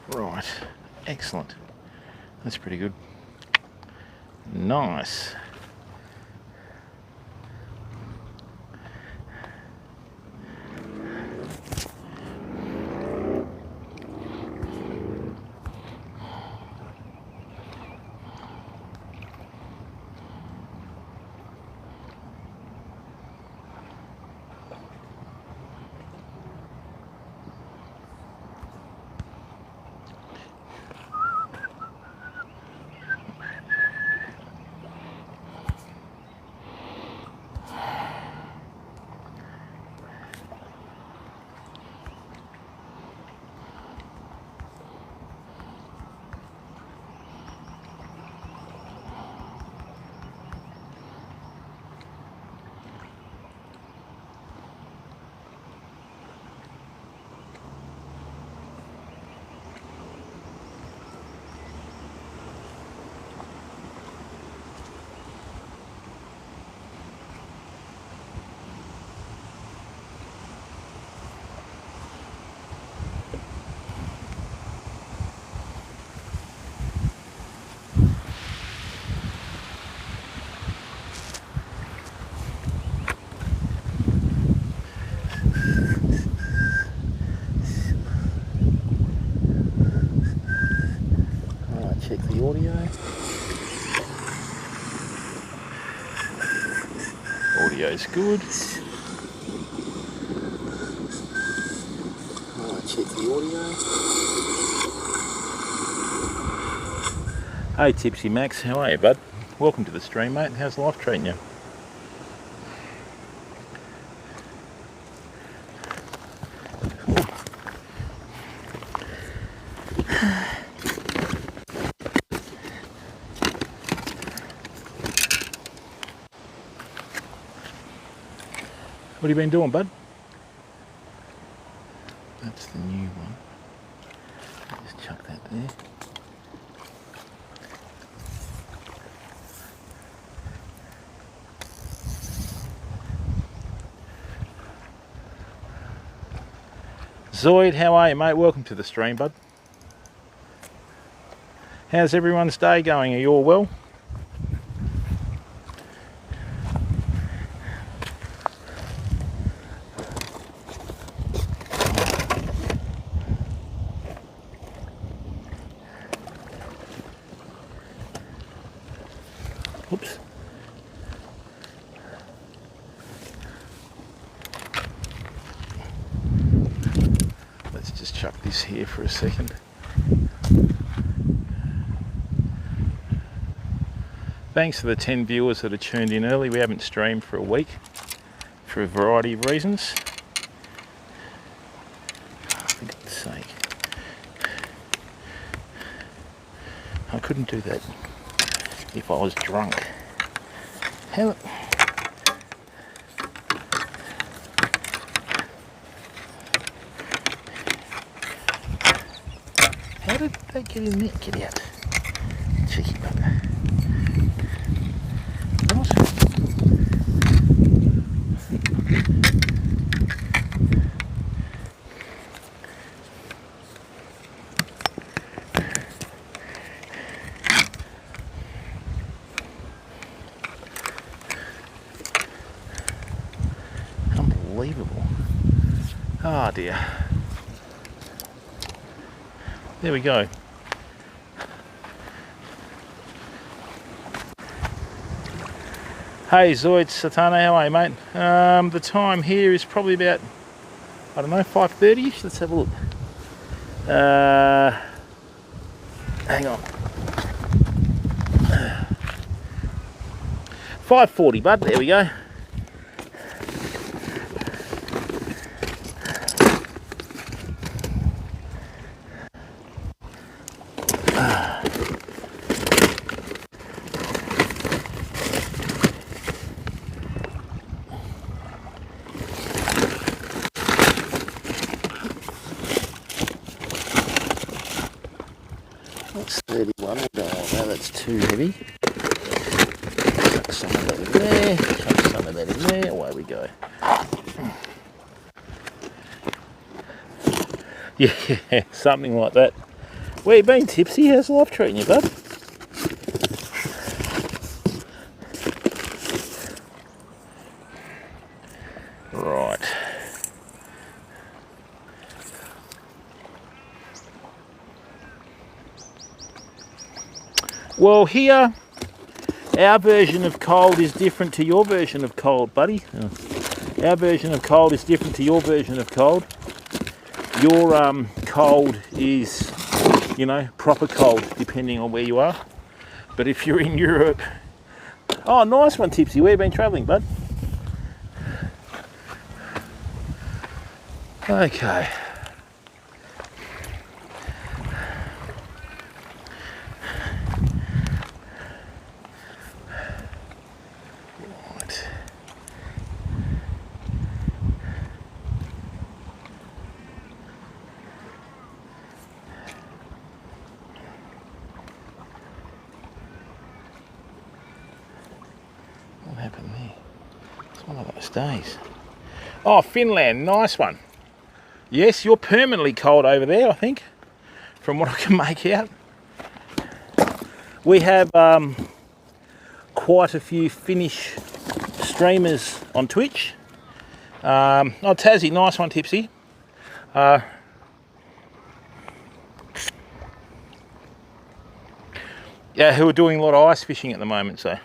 Right, excellent. That's pretty good. Nice. Check the audio. Audio's good. Check the audio. Hey Tipsy Max, how are you, bud? Welcome to the stream, mate. How's life treating you? What have you been doing, bud? That's the new one. Just chuck that there. Zoid, how are you, mate? Welcome to the stream, bud. How's everyone's day going? Are you all well? Oops. Let's just chuck this here for a second. Thanks for the 10 viewers that are tuned in early. We haven't streamed for a week for a variety of reasons. For God's sake. I couldn't do that if I was drunk. How did they get in there? Get out. Cheeky bugger. What? Unbelievable. Oh dear. There we go. Hey Zoid Satana, how are you, mate? The time here is probably about, I don't know, 5:30ish. Let's have a look. Hang on. 5:40, bud. There we go. That's 31. Oh, no, that's too heavy. Chuck some of that in there. Chuck some of that in there. Away we go. Yeah, something like that. Where you been, Tipsy? How's life treating you, bud? Right. Well, here, our version of cold is different to your version of cold, buddy. Oh. Our version of cold is different to your version of cold. Your cold is, you know, proper cold, depending on where you are. But if you're in Europe... Oh, nice one, Tipsy. Where have you been travelling, bud? Okay. What happened there? It's one of those days. Oh, Finland, nice one. Yes, you're permanently cold over there, I think, from what I can make out. We have quite a few Finnish streamers on Twitch. Oh, Tassie, nice one, Tipsy. Yeah, who are doing a lot of ice fishing at the moment, so.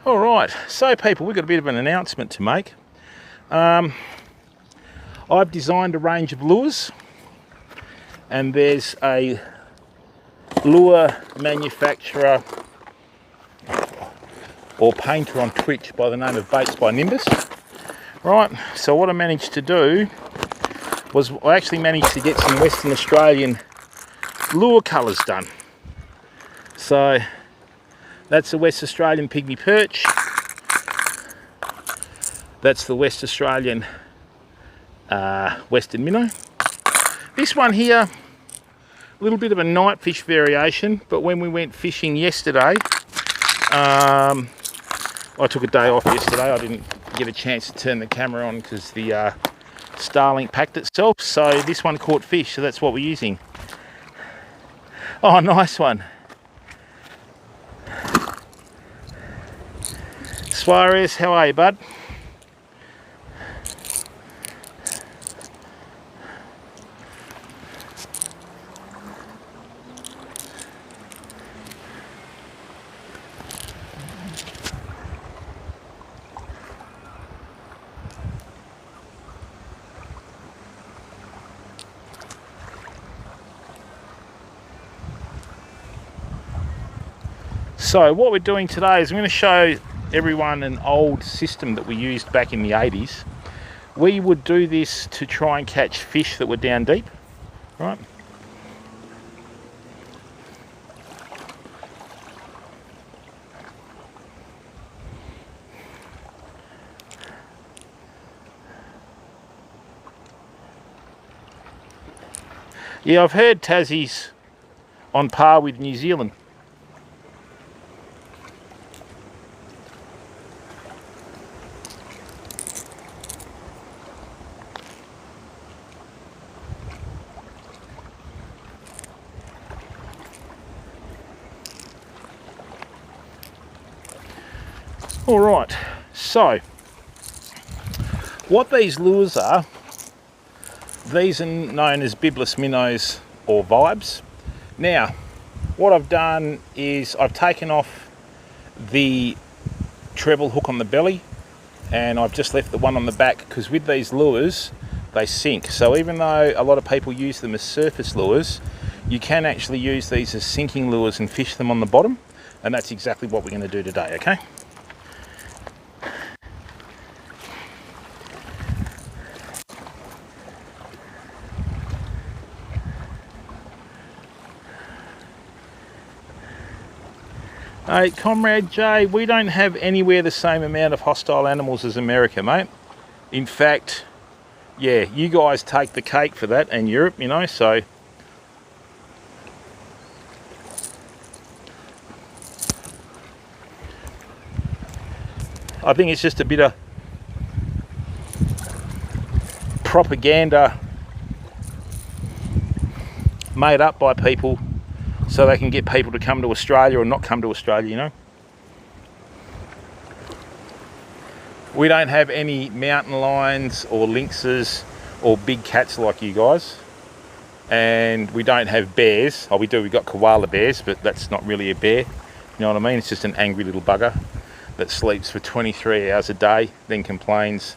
All right, so people, we've got a bit of an announcement to make. I've designed a range of lures, and there's a lure manufacturer or painter on Twitch by the name of Baits by Nimbus. Right, so what I managed to do was I actually managed to get some Western Australian lure colours done. So that's the West Australian pygmy perch. That's the West Australian Western minnow. This one here, a little bit of a night fish variation, but when we went fishing yesterday, I took a day off yesterday. I didn't get a chance to turn the camera on because the Starlink packed itself. So this one caught fish, so that's what we're using. Oh, nice one. Suarez, how are you, bud? So what we're doing today is I'm going to show everyone an old system that we used back in the 80s. We would do this to try and catch fish that were down deep, right? Yeah, I've heard Tassie's on par with New Zealand. All right, so what these lures are, these are known as bibless minnows or vibes. Now, what I've done is I've taken off the treble hook on the belly and I've just left the one on the back, because with these lures, they sink. So even though a lot of people use them as surface lures, you can actually use these as sinking lures and fish them on the bottom. And that's exactly what we're going to do today, okay? Hey, Comrade Jay, we don't have anywhere the same amount of hostile animals as America, mate. In fact, yeah, you guys take the cake for that, and Europe, you know, so. I think it's just a bit of propaganda made up by people so they can get people to come to Australia or not come to Australia, you know. We don't have any mountain lions or lynxes or big cats like you guys. And we don't have bears. Oh, we do, we've got koala bears, but that's not really a bear. You know what I mean? It's just an angry little bugger that sleeps for 23 hours a day, then complains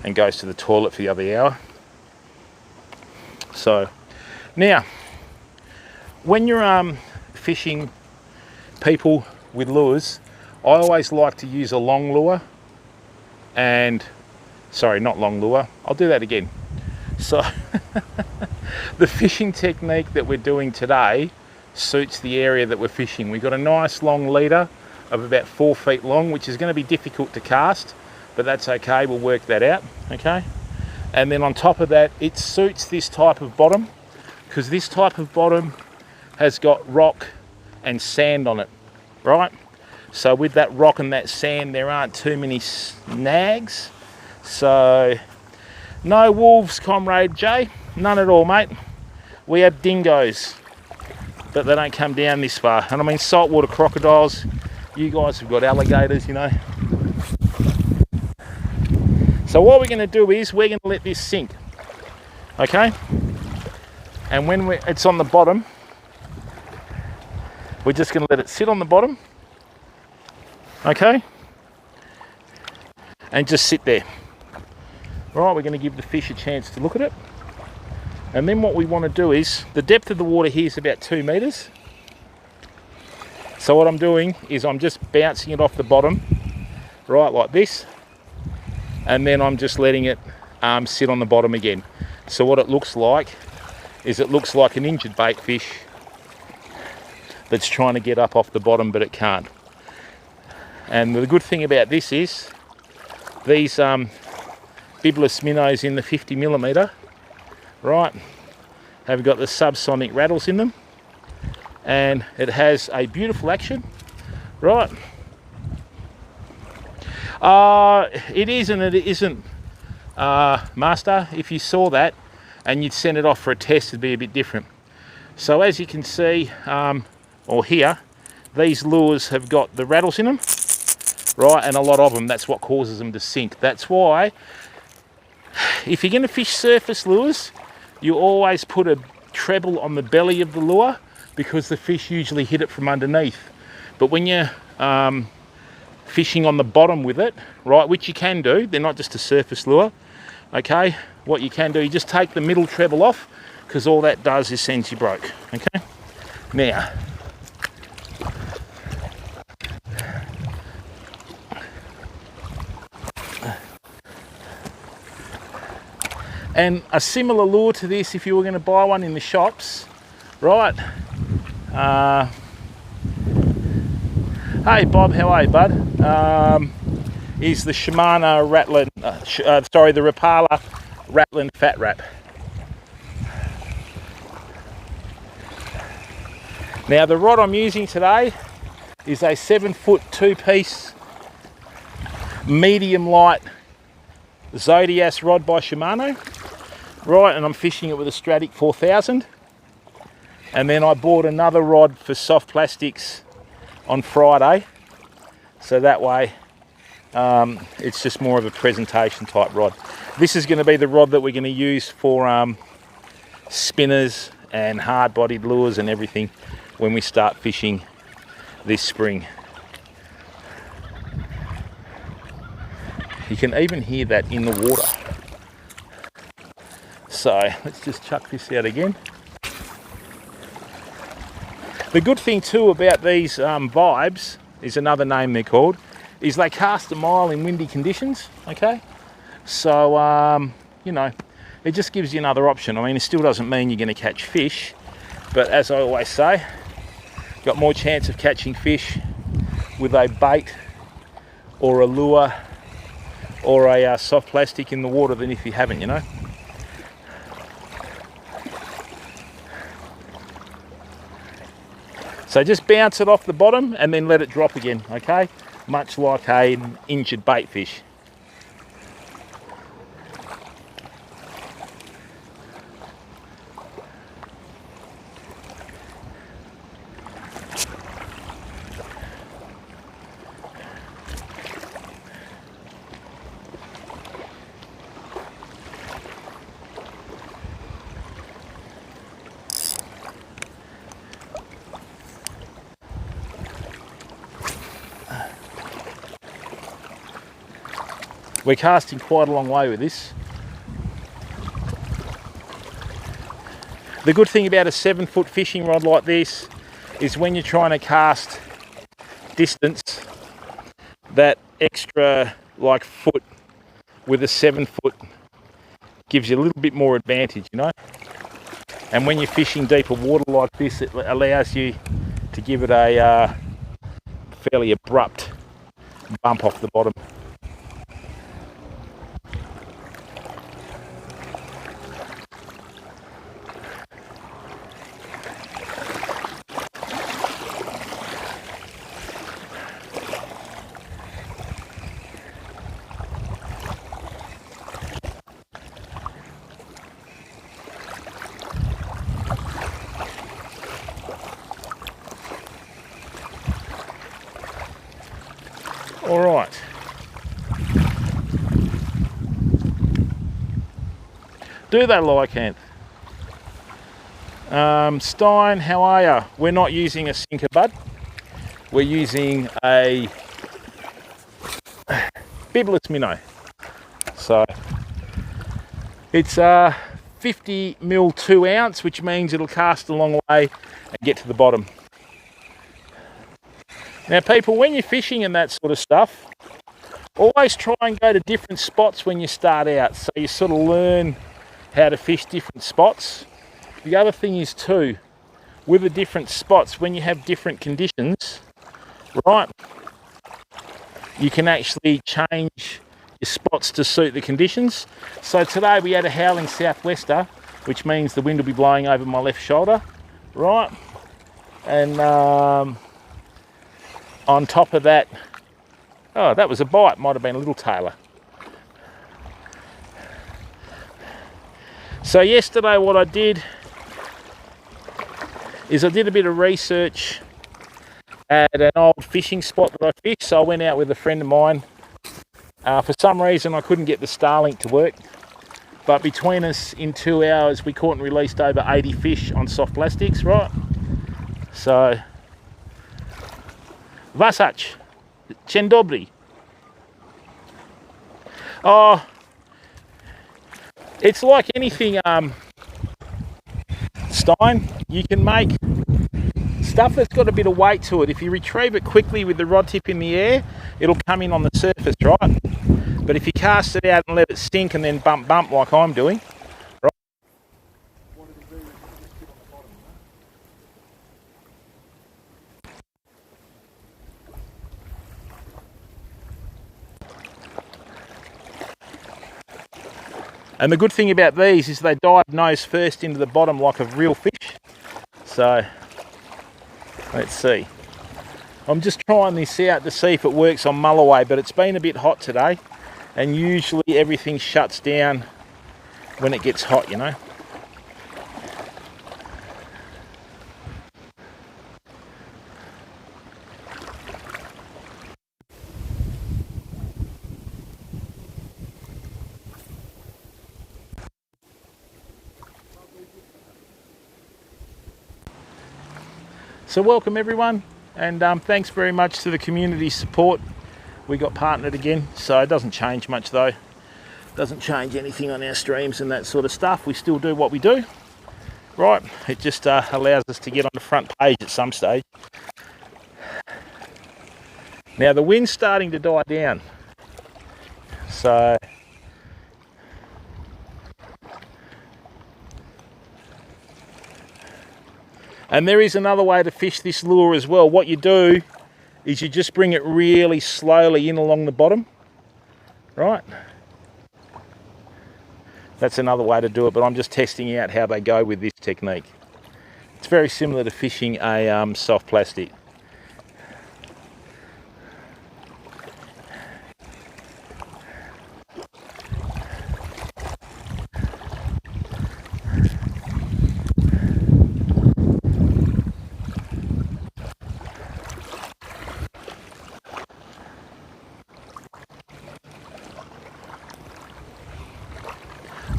and goes to the toilet for the other hour. So, now, when you're fishing people with lures, I always like to use a long lure and, sorry, not long lure, I'll do that again. So, the fishing technique that we're doing today suits the area that we're fishing. We've got a nice long leader of about 4 feet long, which is going to be difficult to cast, but that's okay, we'll work that out, okay? And then on top of that, it suits this type of bottom, because this type of bottom has got rock and sand on it, right? So with that rock and that sand, there aren't too many snags. So, no wolves, Comrade Jay, none at all, mate. We have dingoes, but they don't come down this far. And I mean saltwater crocodiles, you guys have got alligators, you know. So what we're going to do is we're going to let this sink, okay? And when it's on the bottom, we're just going to let it sit on the bottom, okay? And just sit there. Right, we're going to give the fish a chance to look at it. And then what we want to do is, the depth of the water here is about 2 meters. So what I'm doing is I'm just bouncing it off the bottom, right, like this. And then I'm just letting it sit on the bottom again. So what it looks like is it looks like an injured bait fish that's trying to get up off the bottom, but it can't. And the good thing about this is these Bibulus minnows in the 50mm, right, have got the subsonic rattles in them, and it has a beautiful action, right? It is and it isn't, Master. If you saw that and you'd send it off for a test, it'd be a bit different. So as you can see, or hear, these lures have got the rattles in them, right, and a lot of them. That's what causes them to sink. That's why, if you're going to fish surface lures, you always put a treble on the belly of the lure, because the fish usually hit it from underneath. But when you're fishing on the bottom with it, right, which you can do, they're not just a surface lure, okay, what you can do, you just take the middle treble off, because all that does is sends you broke, okay? Now, and a similar lure to this, if you were going to buy one in the shops, right? Hey Bob, how are you, bud? Is the Shimano Rattlin, the Rapala Rattlin Fat Wrap. Now the rod I'm using today is a 7-foot 2-piece medium light Zodias rod by Shimano, right, and I'm fishing it with a Stratic 4000. And then I bought another rod for soft plastics on Friday, so that way it's just more of a presentation type rod. This is going to be the rod that we're going to use for spinners and hard-bodied lures and everything when we start fishing this spring. You can even hear that in the water. So let's just chuck this out again. The good thing too about these Vibes, is another name they're called, is they cast a mile in windy conditions, okay? So, you know, it just gives you another option. I mean, it still doesn't mean you're going to catch fish, but as I always say, got more chance of catching fish with a bait or a lure or a soft plastic in the water than if you haven't, you know? So just bounce it off the bottom and then let it drop again, okay? much like an injured bait fish. We're casting quite a long way with this. The good thing about a 7-foot fishing rod like this is when you're trying to cast distance, that extra like foot with a 7-foot gives you a little bit more advantage, you know. And when you're fishing deeper water like this, it allows you to give it a fairly abrupt bump off the bottom. All right. Do they like Anth? Stein, how are ya? We're not using a sinker, bud. We're using a bibless minnow. So it's 50 mil 2 ounce, which means it'll cast a long way and get to the bottom. Now people, when you're fishing and that sort of stuff, always try and go to different spots when you start out, so you sort of learn how to fish different spots. The other thing is too, with the different spots, when you have different conditions, right, you can actually change your spots to suit the conditions. So today we had a howling southwester, which means the wind will be blowing over my left shoulder, right, and on top of that, oh, that was a bite, might have been a little tailor. So yesterday what I did is I did a bit of research at an old fishing spot that I fished. So I went out with a friend of mine. For some reason I couldn't get the Starlink to work, but between us in 2 hours we caught and released over 80 fish on soft plastics, right? So Wasach, Dzień dobry. Oh, it's like anything, Stein, you can make stuff that's got a bit of weight to it. If you retrieve it quickly with the rod tip in the air, it'll come in on the surface, right? But if you cast it out and let it sink and then bump like I'm doing, right? And the good thing about these is they dive nose first into the bottom like a real fish. So, let's see. I'm just trying this out to see if it works on mulloway, but it's been a bit hot today, and usually everything shuts down when it gets hot, you know. So welcome everyone, and thanks very much to the community support. We got partnered again, so it doesn't change much though. Doesn't change anything on our streams and that sort of stuff. We still do what we do, right? It just allows us to get on the front page at some stage. Now the wind's starting to die down, so and there is another way to fish this lure as well. What you do is you just bring it really slowly in along the bottom, right? That's another way to do it, but I'm just testing out how they go with this technique. It's very similar to fishing a soft plastic.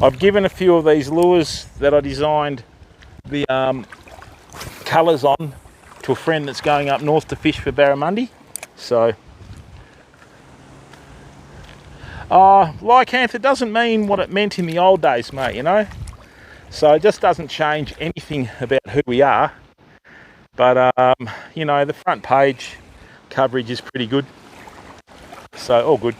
I've given a few of these lures that I designed the colours on to a friend that's going up north to fish for barramundi. So, lycanth, it doesn't mean what it meant in the old days, mate, you know. So it just doesn't change anything about who we are. But, you know, the front page coverage is pretty good. So, all good.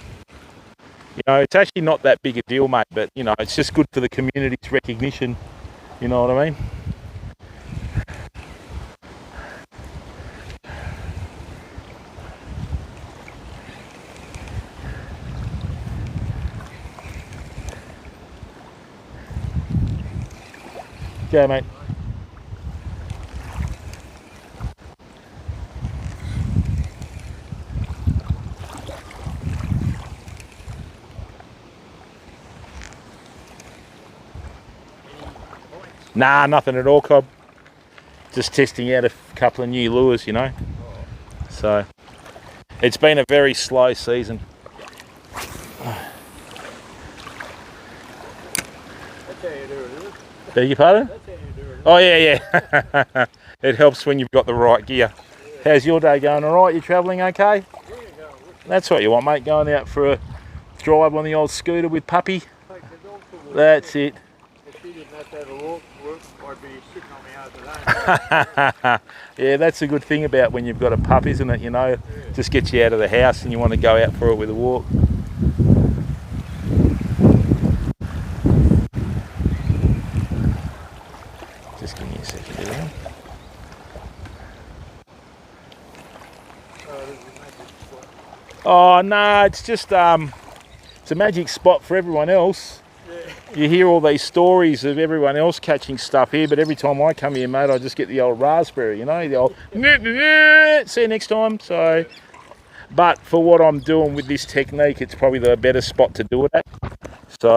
You know, it's actually not that big a deal, mate, but, you know, it's just good for the community's recognition. You know what I mean? Go, mate. Nah, nothing at all, Cobb. Just testing out a couple of new lures, you know. So, it's been a very slow season. That's how you do it, is it? Beg your pardon? That's how you do it. Oh, yeah. It helps when you've got the right gear. How's your day going? All right? You travelling okay? Yeah, go. That's what you want, mate. Going out for a drive on the old scooter with puppy. Take the dog for a walk. That's it. If she didn't have to have a walk, I'd be sitting on my own today. Yeah, that's a good thing about when you've got a pup, isn't it? You know, Yeah. just gets you out of the house and you want to go out for it with a walk. Just give me a second here. Oh no, it's just it's a magic spot for everyone else. You hear all these stories of everyone else catching stuff here, but every time I come here, mate, I just get the old raspberry, you know, the old see you next time. So, but for what I'm doing with this technique, it's probably the better spot to do it at. So,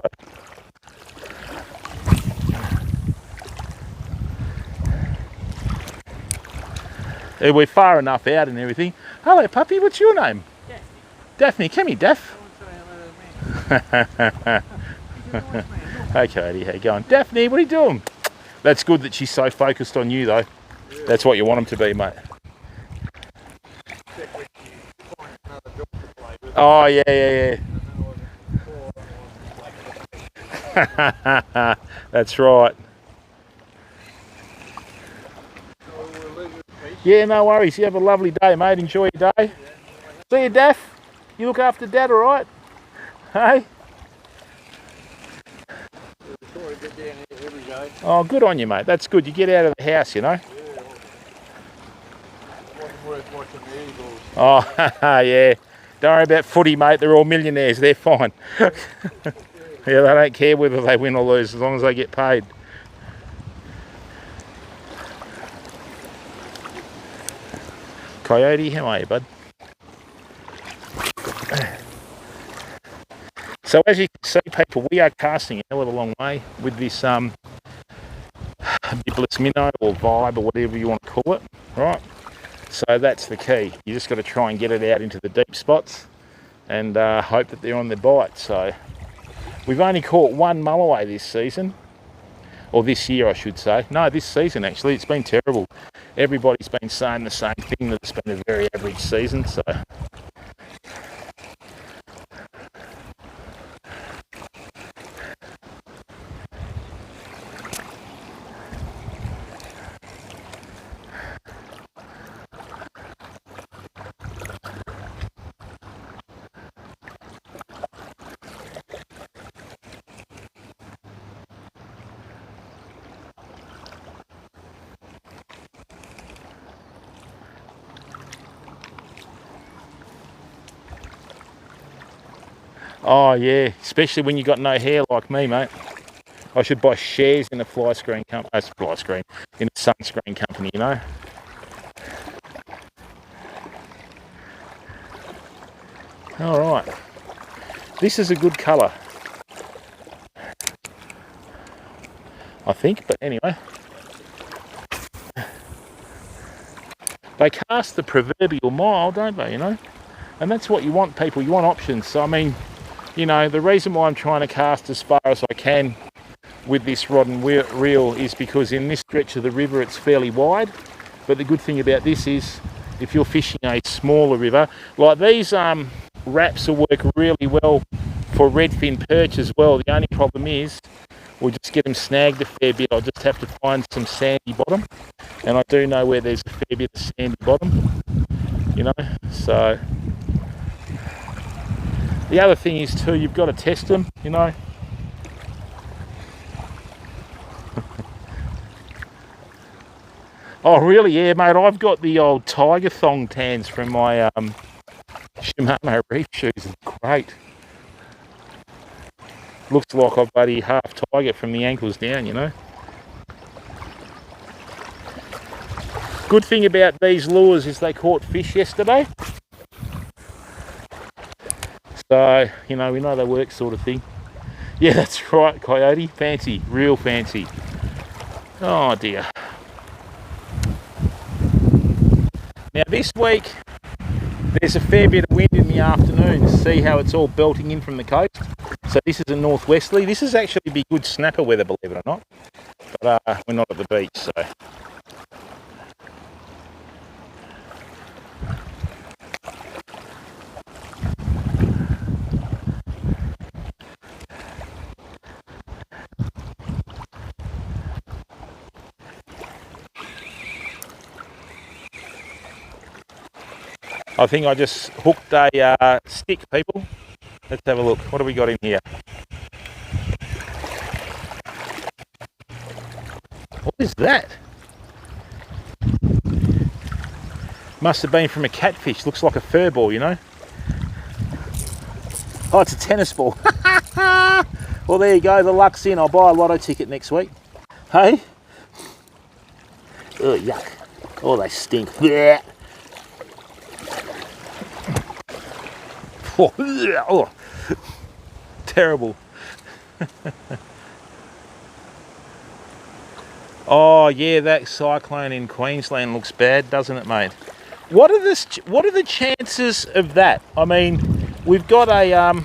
we're far enough out and everything. Hello, puppy. What's your name? Daphne. Come here, Daph. Hey, Cody, how you going? Daphne, what are you doing? That's good that she's so focused on you, though. Yeah. That's what you want them to be, mate. Except when you find another dog to play with. Oh, yeah. That's right. Yeah, no worries. You have a lovely day, mate. Enjoy your day. See you, Daph. You look after Dad, all right? Hey? Oh, good on you, mate. That's good. You get out of the house, you know. It wasn't worth watching the Eagles. Oh, yeah. Don't worry about footy, mate. They're all millionaires. They're fine. Yeah, they don't care whether they win or lose as long as they get paid. Coyote, how are you, bud? So as you can see, people, we are casting a hell of a long way with this Bibulus minnow or vibe or whatever you want to call it, right? So that's the key. You just got to try and get it out into the deep spots and hope that they're on their bite. So we've only caught one mulloway this season, or this year I should say. No, this season actually. It's been terrible. Everybody's been saying the same thing, that it's been a very average season. So oh yeah, especially when you got no hair like me, mate. I should buy shares in a fly screen company, in a sunscreen company, you know. All right, this is a good colour, I think. But anyway, they cast the proverbial mile, don't they? You know, and that's what you want, people. You want options. So I mean, you know, the reason why I'm trying to cast as far as I can with this rod and reel is because in this stretch of the river it's fairly wide. But the good thing about this is if you're fishing a smaller river, like these wraps will work really well for redfin perch as well. The only problem is we'll just get them snagged a fair bit. I'll just have to find some sandy bottom, and I do know where there's a fair bit of sandy bottom, you know. So the other thing is too, you've got to test them, you know. Oh really? Yeah mate, I've got the old tiger thong tans from my Shimano reef shoes. It's great. Looks like I've bloody half tiger from the ankles down, you know. Good thing about these lures is they caught fish yesterday. So, you know, we know they work sort of thing. Yeah, that's right, Coyote. Fancy, real fancy. Oh dear. Now this week, there's a fair bit of wind in the afternoon. See how it's all belting in from the coast? So this is a northwesterly. This is actually be good snapper weather, believe it or not. But we're not at the beach, so. I think I just hooked a stick, people. Let's have a look. What have we got in here? What is that? Must have been from a catfish. Looks like a fur ball, you know. Oh, it's a tennis ball. Well, there you go. The luck's in. I'll buy a lotto ticket next week. Hey? Oh, yuck. Oh, they stink. Yeah. Oh, terrible. Oh yeah, that cyclone in Queensland looks bad, doesn't it, mate? What are the chances of that? I mean, we've got a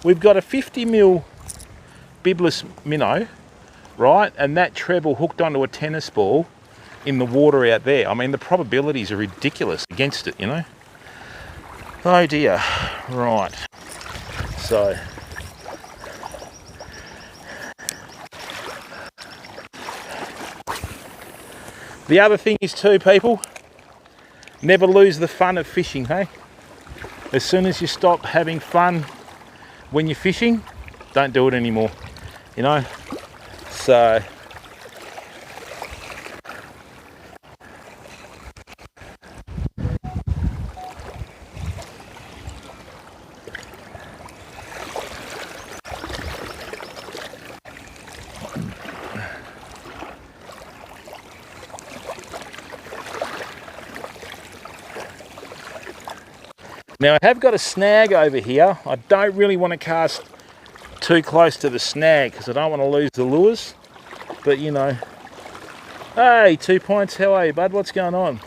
50mm bibless minnow, right? And that treble hooked onto a tennis ball in the water out there. I mean, the probabilities are ridiculous against it, you know. Oh dear. Right. So the other thing is too, people, never lose the fun of fishing, hey? As soon as you stop having fun when you're fishing, don't do it anymore, you know? So now I have got a snag over here. I don't really want to cast too close to the snag because I don't want to lose the lures. But you know, hey, 2 Pints, how are you, bud? What's going on?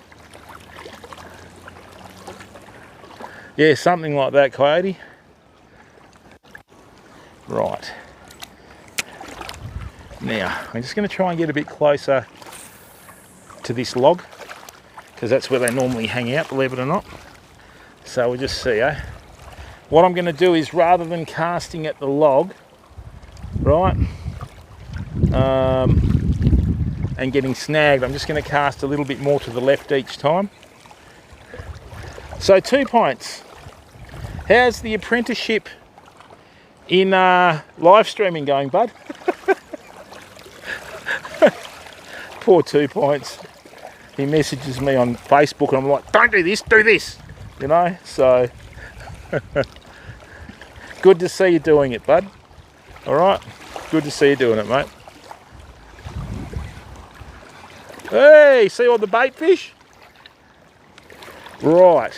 Yeah, something like that, Coyote. Right. Now, I'm just going to try and get a bit closer to this log because that's where they normally hang out, believe it or not. So we'll just see, eh? What I'm going to do is, rather than casting at the log, right, and getting snagged, I'm just going to cast a little bit more to the left each time. So 2 Pints, how's the apprenticeship in live streaming going, bud? Poor 2 Pints. He messages me on Facebook and I'm like, don't do this, do this. You know, so good to see you doing it, bud. All right, good to see you doing it, mate. Hey, see all the bait fish? Right.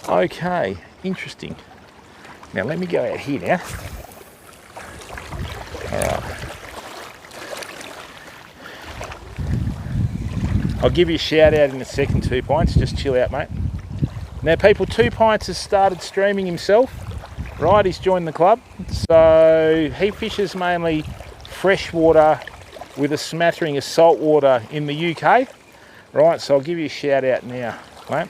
Okay, interesting. Now let me go out here now. All right. I'll give you a shout out in a second, 2 Pints. Just chill out, mate. Now, people, 2 Pints has started streaming himself. Right, he's joined the club. So he fishes mainly freshwater with a smattering of saltwater in the UK. Right, so I'll give you a shout out now, mate.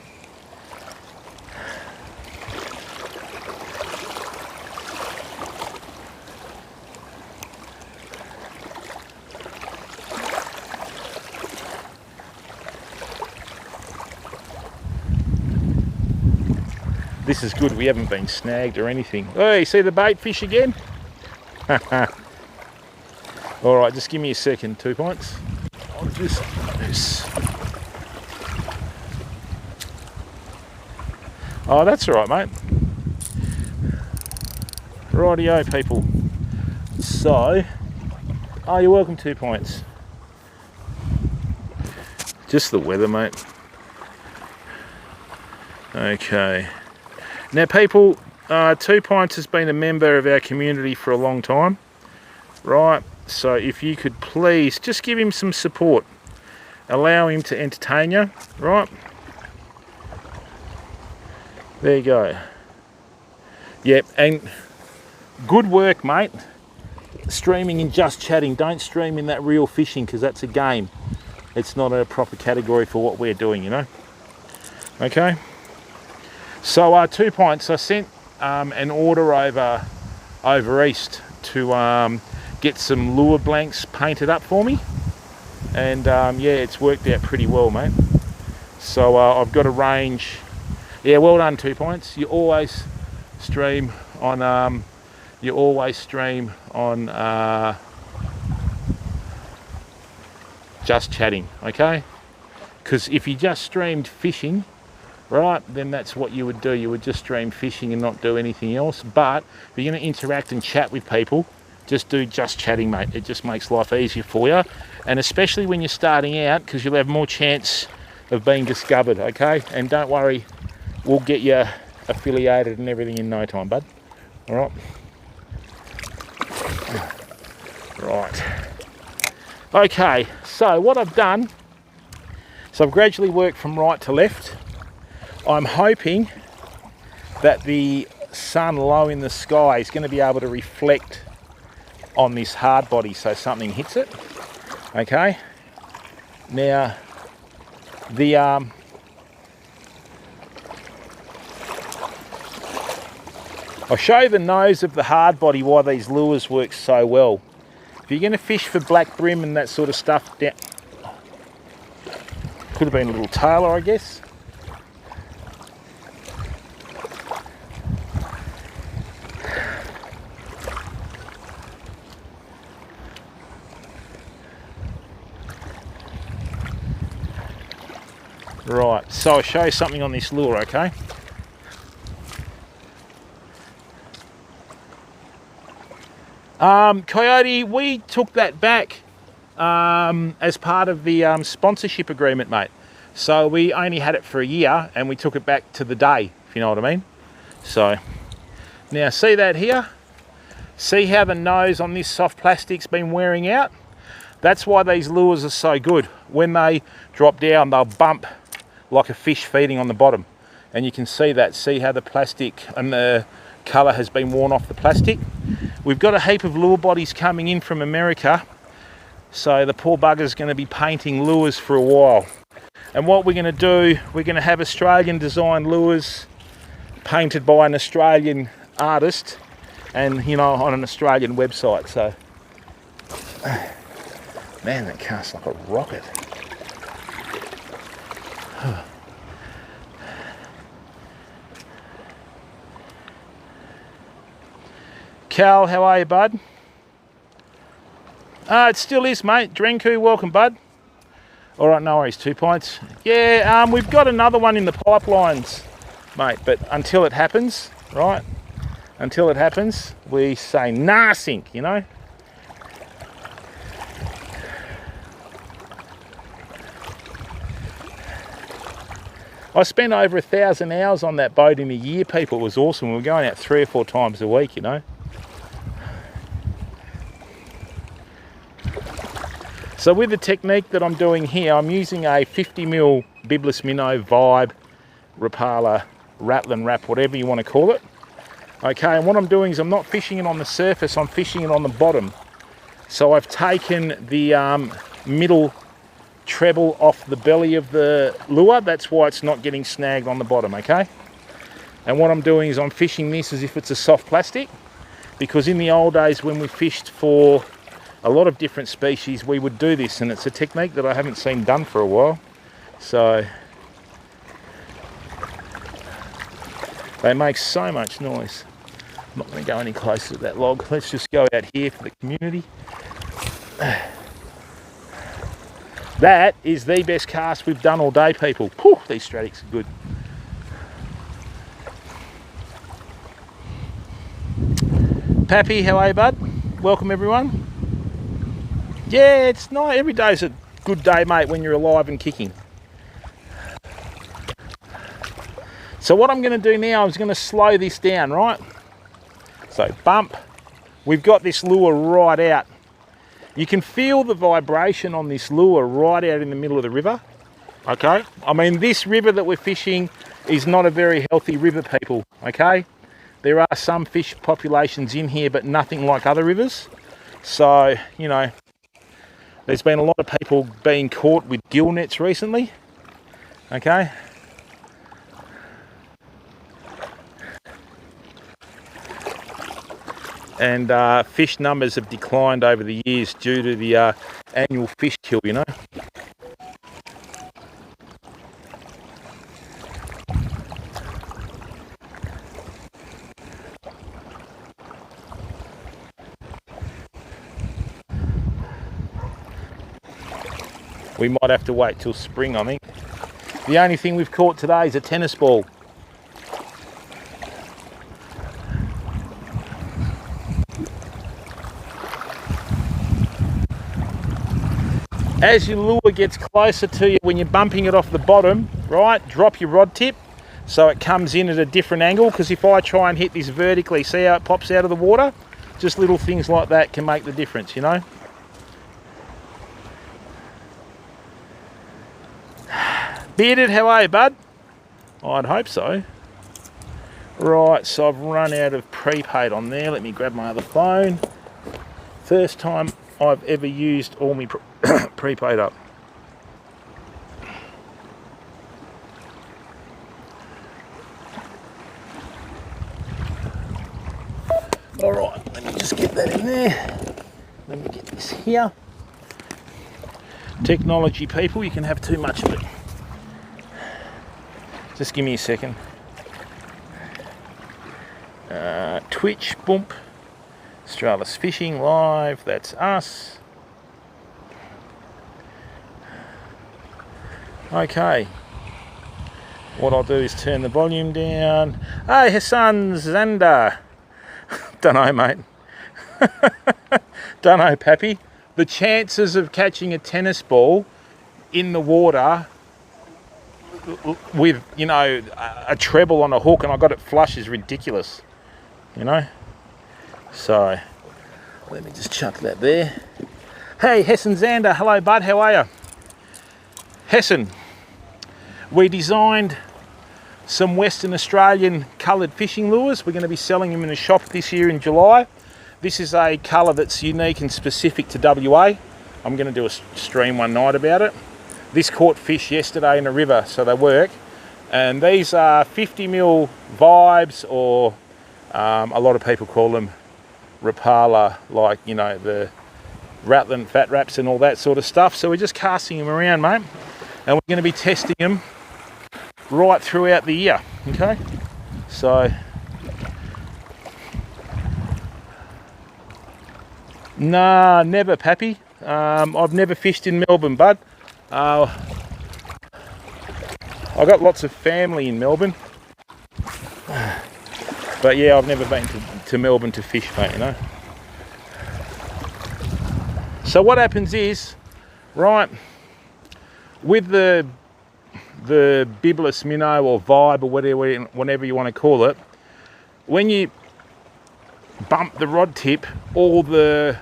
This is good, we haven't been snagged or anything. Oh, you see the bait fish again? Alright, just give me a second, 2 points. I'll just do this. Oh, that's alright, mate. Rightio, people. So, oh, you're welcome, 2 points. Just the weather, mate. Okay. Now, people, 2 Pints has been a member of our community for a long time, right? So if you could please just give him some support, allow him to entertain you, right? There you go. Yep, and good work, mate. Streaming and just chatting. Don't stream in that real fishing, because that's a game. It's not a proper category for what we're doing, you know? Okay. So 2 Pints, I sent an order over east to get some lure blanks painted up for me, and yeah, it's worked out pretty well, mate. So I've got a range. Yeah, well done, 2 Pints. You always stream on just chatting, okay? Because if you just streamed fishing, right, then that's what you would do. You would just stream fishing and not do anything else. But if you're going to interact and chat with people, just do just chatting, mate. It just makes life easier for you, and especially when you're starting out, because you'll have more chance of being discovered, okay? And don't worry, we'll get you affiliated and everything in no time, bud. All right. Right. Okay, so what I've done, so I've gradually worked from right to left. I'm hoping that the sun low in the sky is going to be able to reflect on this hard body so something hits it. Okay. Now, the I'll show you the nose of the hard body, why these lures work so well. If you're going to fish for black brim and that sort of stuff, could have been a little tailor, I guess. Right, so I'll show you something on this lure, okay? Coyote, we took that back as part of the sponsorship agreement, mate. So we only had it for a year and we took it back to the day, if you know what I mean. So, now see that here? See how the nose on this soft plastic's been wearing out? That's why these lures are so good. When they drop down, they'll bump like a fish feeding on the bottom. And you can see that, see how the plastic and the colour has been worn off the plastic. We've got a heap of lure bodies coming in from America, so the poor bugger's going to be painting lures for a while. And what we're going to do, we're going to have Australian designed lures painted by an Australian artist, and you know, on an Australian website. So, man, that casts like a rocket. Cal, how are you, bud? It still is, mate. Drenku, welcome, bud. All right, no worries, 2 Pints. Yeah, we've got another one in the pipelines, mate, but until it happens, right? Until it happens, we say nah sink, you know? I spent over 1,000 hours on that boat in a year, people. It was awesome. We were going out 3 or 4 times a week, you know? So with the technique that I'm doing here, I'm using a 50mm Biblis Minnow Vibe, Rapala, Rattling Wrap, whatever you want to call it. Okay, and what I'm doing is I'm not fishing it on the surface, I'm fishing it on the bottom. So I've taken the middle treble off the belly of the lure. That's why it's not getting snagged on the bottom, okay? And what I'm doing is I'm fishing this as if it's a soft plastic, because in the old days when we fished for a lot of different species, we would do this, and it's a technique that I haven't seen done for a while. So they make so much noise. I'm not going to go any closer to that log. Let's just go out here for the community. That is the best cast we've done all day, people. Whew, these Stradics are good. Pappy, how are you, bud? Welcome, everyone. Yeah, it's nice. Every day's a good day, mate, when you're alive and kicking. So what I'm going to do now is going to slow this down, right? So bump. We've got this lure right out. You can feel the vibration on this lure right out in the middle of the river. Okay? I mean, this river that we're fishing is not a very healthy river, people. Okay? There are some fish populations in here, but nothing like other rivers. So, you know, there's been a lot of people being caught with gill nets recently. Okay? And fish numbers have declined over the years due to the annual fish kill, you know. We might have to wait till spring, I think. The only thing we've caught today is a tennis ball. As your lure gets closer to you, when you're bumping it off the bottom, right, drop your rod tip so it comes in at a different angle, because if I try and hit this vertically, see how it pops out of the water? Just little things like that can make the difference, you know? Bearded, how are you, bud? I'd hope so. Right, so I've run out of prepaid on there. Let me grab my other phone. First time I've ever used all my prepaid up. All right, let me just get that in there. Let me get this here. Technology, people, you can have too much of it. Just give me a second. Twitch, boom. Australis Fishing Live, that's us. Okay. What I'll do is turn the volume down. Hey, Hassan Zander. Dunno, mate. Dunno, Pappy. The chances of catching a tennis ball in the water with, you know, a treble on a hook and I got it flush is ridiculous, you know. So let me just chuck that there. Hey, Hessen Zander, hello, bud, how are you? Hessen, we designed some Western Australian coloured fishing lures. We're going to be selling them in a shop this year in July. This is a colour that's unique and specific to WA. I'm going to do a stream one night about it. This caught fish yesterday in a river, so they work. And these are 50mm vibes, or a lot of people call them Rapala, like, you know, the Rattlin Fat Wraps and all that sort of stuff. So we're just casting them around, mate. And we're going to be testing them right throughout the year, okay? So, nah, never, Pappy. I've never fished in Melbourne, bud. I've got lots of family in Melbourne. But yeah, I've never been to Melbourne to fish, mate, you know. So what happens is, right, with the bibless minnow or vibe or whatever you want to call it, when you bump the rod tip, all the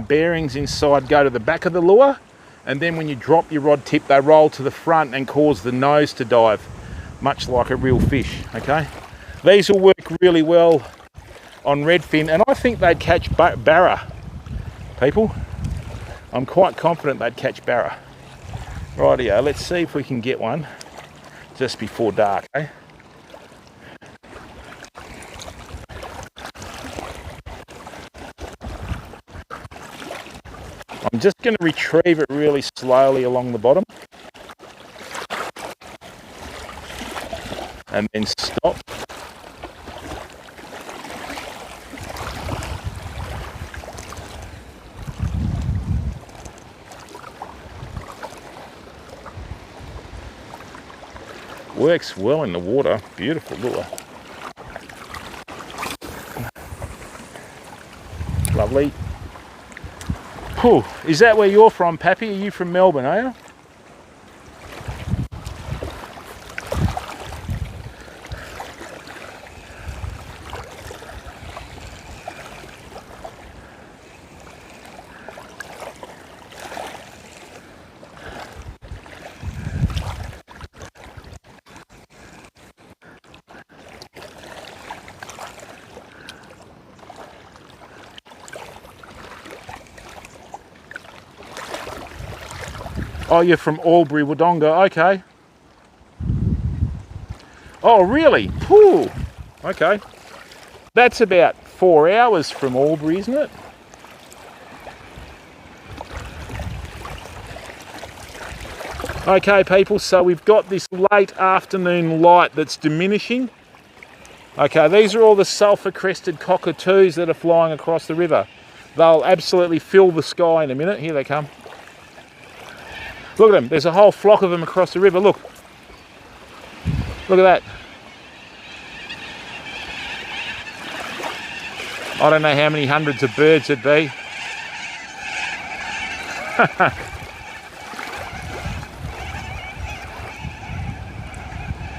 bearings inside go to the back of the lure, and then when you drop your rod tip, they roll to the front and cause the nose to dive, much like a real fish, okay? These will work really well on redfin, and I think they'd catch barra, people. I'm quite confident they'd catch barra. Rightio, let's see if we can get one just before dark, eh? I'm just going to retrieve it really slowly along the bottom and then stop. Works well in the water. Beautiful lure. Lovely. Whew. Is that where you're from, Pappy? Are you from Melbourne, are you? Oh, you're from Albury, Wodonga. Okay. Oh, really? Whew. Okay. That's about 4 hours from Albury, isn't it? Okay, people, so we've got this late afternoon light that's diminishing. Okay, these are all the sulphur-crested cockatoos that are flying across the river. They'll absolutely fill the sky in a minute. Here they come. Look at them. There's a whole flock of them across the river. Look. Look at that. I don't know how many hundreds of birds it'd be.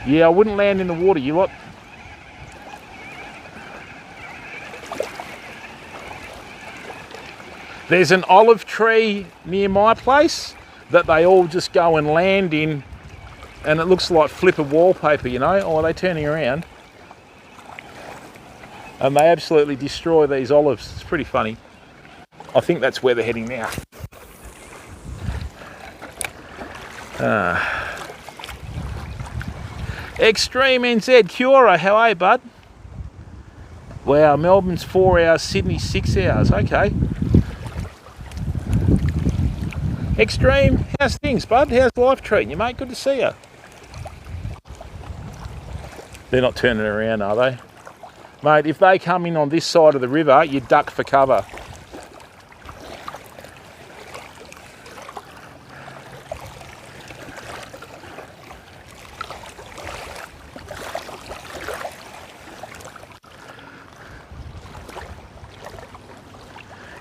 Yeah, I wouldn't land in the water, you lot. There's an olive tree near my place that they all just go and land in, and it looks like flipper wallpaper, you know. Or are they turning around? And they absolutely destroy these olives. It's pretty funny. I think that's where they're heading now. Extreme NZ, Cura, how are you, bud? Wow, Melbourne's 4 hours, Sydney 6 hours. Okay. Extreme, how's things, bud? How's life treating you, mate? Good to see you. They're not turning around, are they? Mate, if they come in on this side of the river, you duck for cover.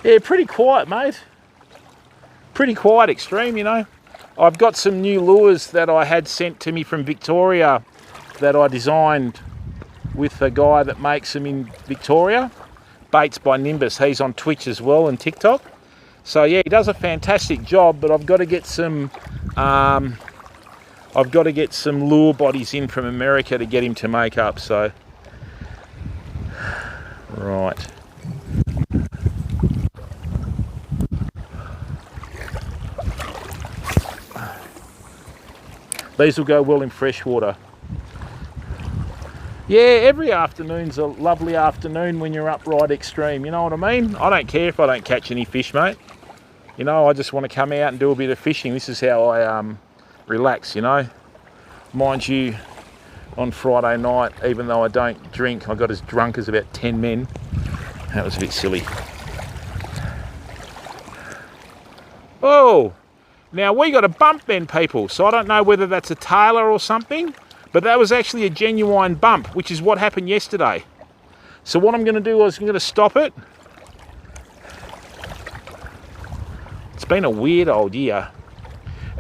Yeah, pretty quiet, mate. Pretty quiet, Extreme, you know. I've got some new lures that I had sent to me from Victoria that I designed with a guy that makes them in Victoria. Baits by Nimbus. He's on Twitch as well and TikTok. So yeah, he does a fantastic job, but I've got to get some lure bodies in from America to get him to make up, so right. These will go well in freshwater. Yeah, every afternoon's a lovely afternoon when you're up right Extreme, you know what I mean? I don't care if I don't catch any fish, mate. You know, I just want to come out and do a bit of fishing. This is how I relax, you know. Mind you, on Friday night, even though I don't drink, I got as drunk as about 10 men. That was a bit silly. Oh! Now, we got a bump then, people, so I don't know whether that's a tailor or something, but that was actually a genuine bump, which is what happened yesterday. So what I'm going to do is I'm going to stop it. It's been a weird old year.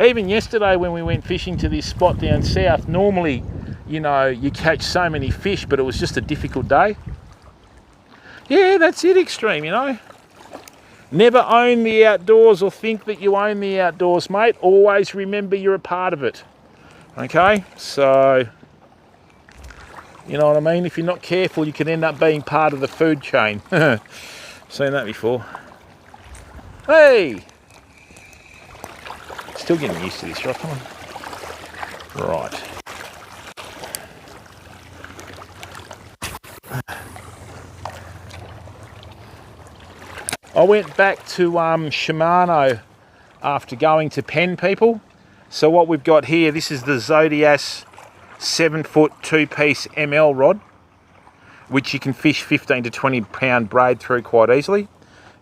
Even yesterday when we went fishing to this spot down south, normally, you know, you catch so many fish, but it was just a difficult day. Yeah, that's it, Extreme, you know. Never own the outdoors or think that you own the outdoors, mate. Always remember you're a part of it. Okay, so You know what I mean? If you're not careful, you can end up being part of the food chain. Seen that before. Hey! Still getting used to this, right? Come on. Right. I went back to Shimano after going to Penn, people. So what we've got here, this is the Zodias 7-foot 2-piece ML rod, which you can fish 15 to 20 pound braid through quite easily,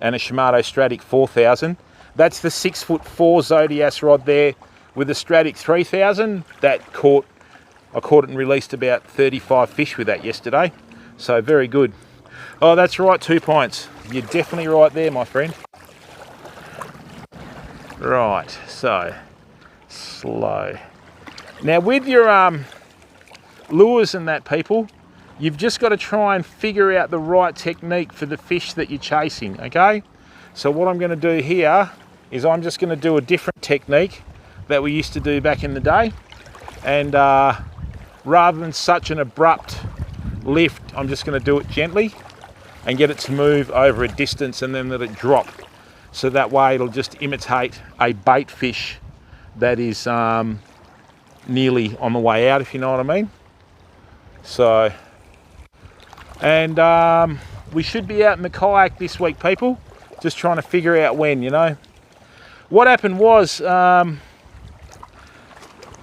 and a Shimano Stratic 4000. That's the 6'4" Zodias rod there with a Stratic 3000. I caught and released about 35 fish with that yesterday. So very good. Oh, that's right, 2 pints. You're definitely right there, my friend. Right, so slow. Now with your lures and that, people, you've just got to try and figure out the right technique for the fish that you're chasing, okay? So what I'm going to do here is I'm just going to do a different technique that we used to do back in the day. And rather than such an abrupt lift, I'm just going to do it gently and get it to move over a distance and then let it drop. So that way it'll just imitate a bait fish that is nearly on the way out, if you know what I mean. So, and we should be out in the kayak this week, people. Just trying to figure out when, you know. What happened was, I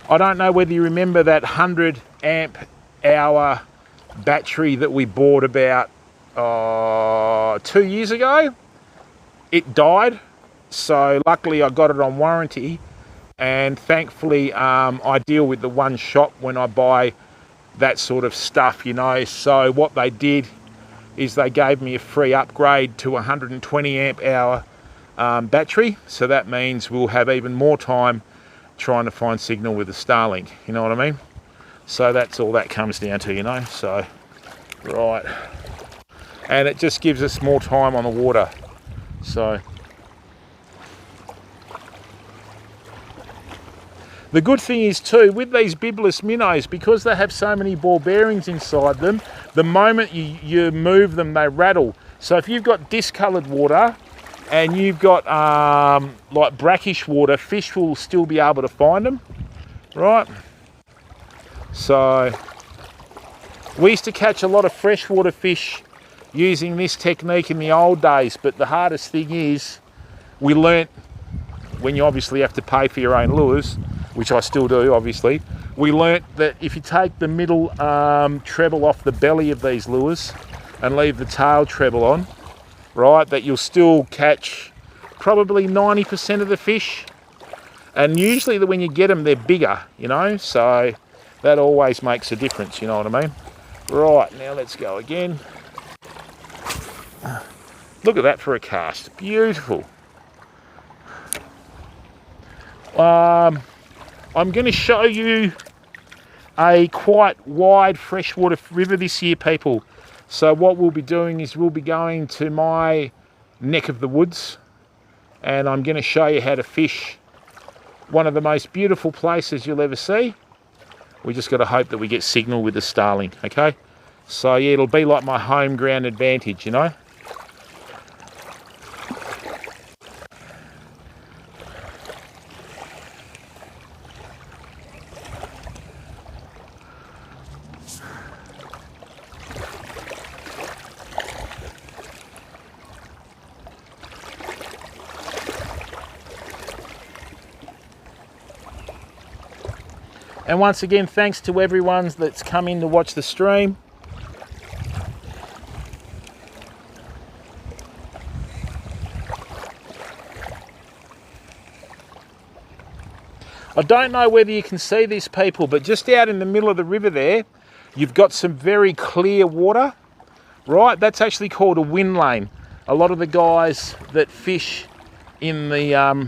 don't know whether you remember that 100 amp hour battery that we bought about 2 years ago. It died, so luckily I got it on warranty, and thankfully I deal with the one shop when I buy that sort of stuff, you know. So what they did is they gave me a free upgrade to 120 amp hour battery, so that means we'll have even more time trying to find signal with the Starlink, you know what I mean. So that's all that comes down to, you know. So right, and it just gives us more time on the water. So the good thing is too, with these bibless minnows, because they have so many ball bearings inside them, the moment you move them, they rattle. So if you've got discoloured water and you've got like brackish water, fish will still be able to find them, right? So we used to catch a lot of freshwater fish using this technique in the old days, but the hardest thing is, we learnt, when you obviously have to pay for your own lures, which I still do obviously, we learnt that if you take the middle treble off the belly of these lures and leave the tail treble on, right, that you'll still catch probably 90% of the fish. And usually when you get them, they're bigger, you know, so that always makes a difference, you know what I mean. Right, now let's go again. Look at that for a cast, beautiful. I'm going to show you a quite wide freshwater river this year, people. So what we'll be doing is we'll be going to my neck of the woods, and I'm going to show you how to fish one of the most beautiful places you'll ever see. We just got to hope that we get signal with the Starlink, okay? So yeah, it'll be like my home ground advantage, you know. And once again, thanks to everyone that's come in to watch the stream. I don't know whether you can see this, people, but just out in the middle of the river there, you've got some very clear water, right? That's actually called a wind lane. A lot of the guys that fish in the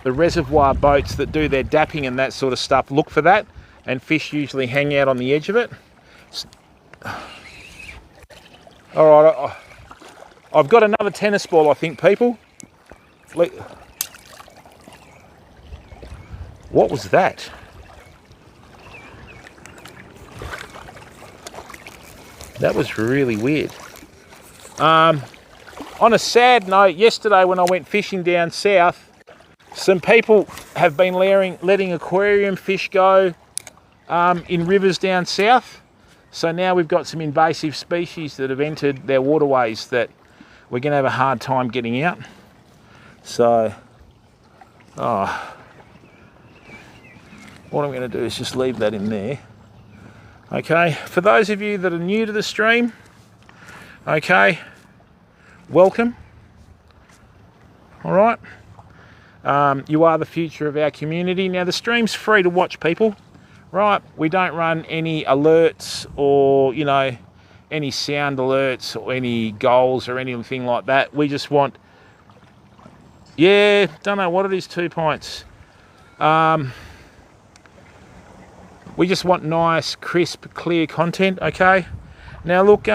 reservoir boats that do their dapping and that sort of stuff look for that, and fish usually hang out on the edge of it. All right, I've got another tennis ball, I think, people. What was that? That was really weird. On a sad note, yesterday when I went fishing down south, some people have been letting aquarium fish go in rivers down south. So now we've got some invasive species that have entered their waterways that we're going to have a hard time getting out. So, what I'm going to do is just leave that in there. Okay, for those of you that are new to the stream, okay, welcome. All right. You are the future of our community. Now, the stream's free to watch, people. Right, we don't run any alerts or, you know, any sound alerts or any goals or anything like that. We just want, yeah, don't know what it is, 2 pints. We just want nice, crisp, clear content, okay? Now, look,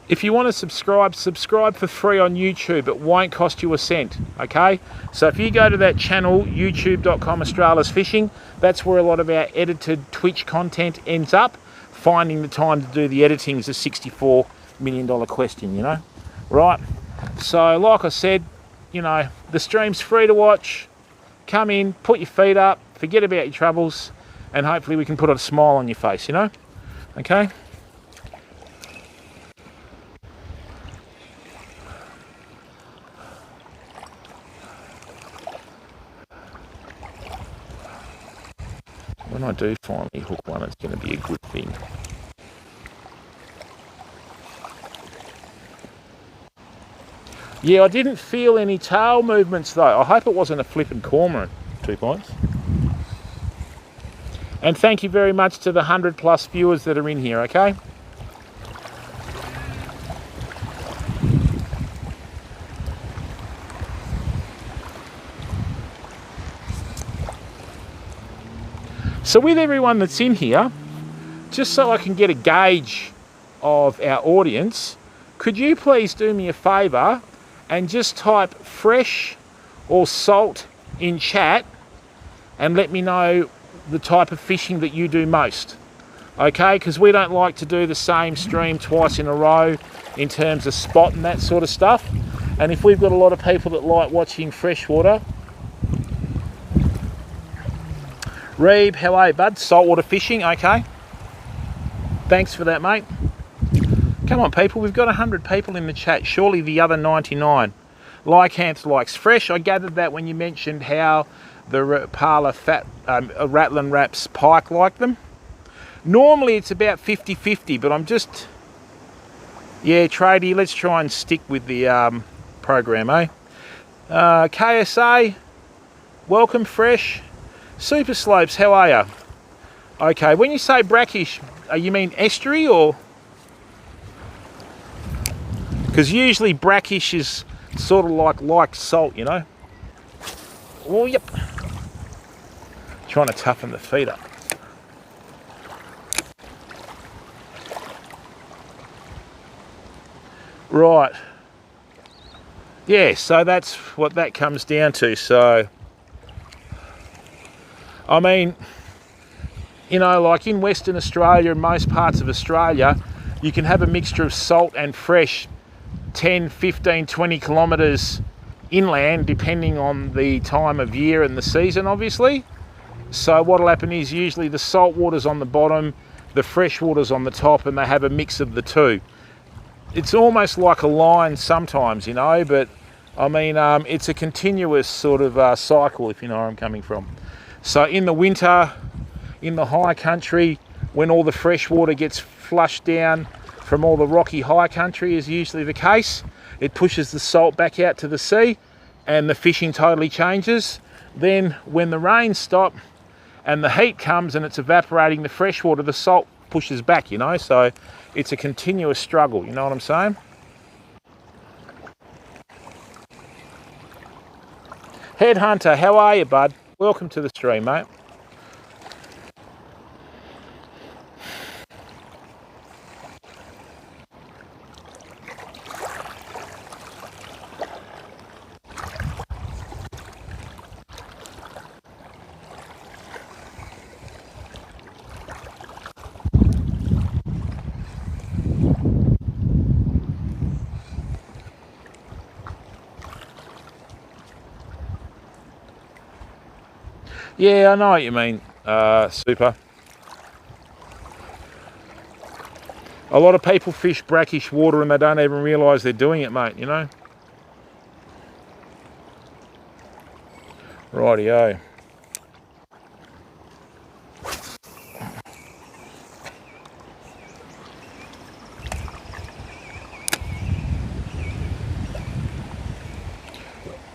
if you want to subscribe for free on YouTube. It won't cost you a cent, okay? So if you go to that channel, youtube.com Australia's Fishing, that's where a lot of our edited Twitch content ends up. Finding the time to do the editing is a $64 million question, you know? Right, so like I said, you know, the stream's free to watch. Come in, put your feet up, forget about your troubles, and hopefully we can put a smile on your face, you know? Okay? When I do finally hook one, it's going to be a good thing. Yeah, I didn't feel any tail movements though. I hope it wasn't a flippin' cormorant. 2 points. And thank you very much to the 100+ viewers that are in here, okay? So with everyone that's in here, just so I can get a gauge of our audience, could you please do me a favour and just type fresh or salt in chat and let me know the type of fishing that you do most, okay? Because we don't like to do the same stream twice in a row in terms of spot and that sort of stuff. And if we've got a lot of people that like watching freshwater, Reeb, how are you, bud? Saltwater fishing, okay. Thanks for that, mate. Come on, people, we've got 100 people in the chat. Surely the other 99. Lycanth likes fresh. I gathered that when you mentioned how the Parla Rattlin Raps pike like them. Normally it's about 50-50, but I'm just... Yeah, tradie, let's try and stick with the program, eh? KSA, welcome, fresh. Super Slopes, how are you? Okay, when you say brackish, you mean estuary or? Because usually brackish is sort of like salt, you know? Oh, yep. Trying to toughen the feet up. Right. Yeah, so that's what that comes down to. So, I mean, you know, like in Western Australia and most parts of Australia, you can have a mixture of salt and fresh 10, 15, 20 kilometres inland, depending on the time of year and the season, obviously. So what'll happen is usually the salt water's on the bottom, the fresh water's on the top, and they have a mix of the two. It's almost like a line sometimes, you know, but I mean, it's a continuous sort of cycle, if you know where I'm coming from. So in the winter, in the high country, when all the fresh water gets flushed down from all the rocky high country is usually the case, it pushes the salt back out to the sea and the fishing totally changes. Then when the rains stop and the heat comes and it's evaporating the fresh water, the salt pushes back, you know, so it's a continuous struggle, you know what I'm saying? Headhunter, how are you, bud? Welcome to the stream, mate. Yeah, I know what you mean, Super. A lot of people fish brackish water and they don't even realise they're doing it, mate, you know? Rightio.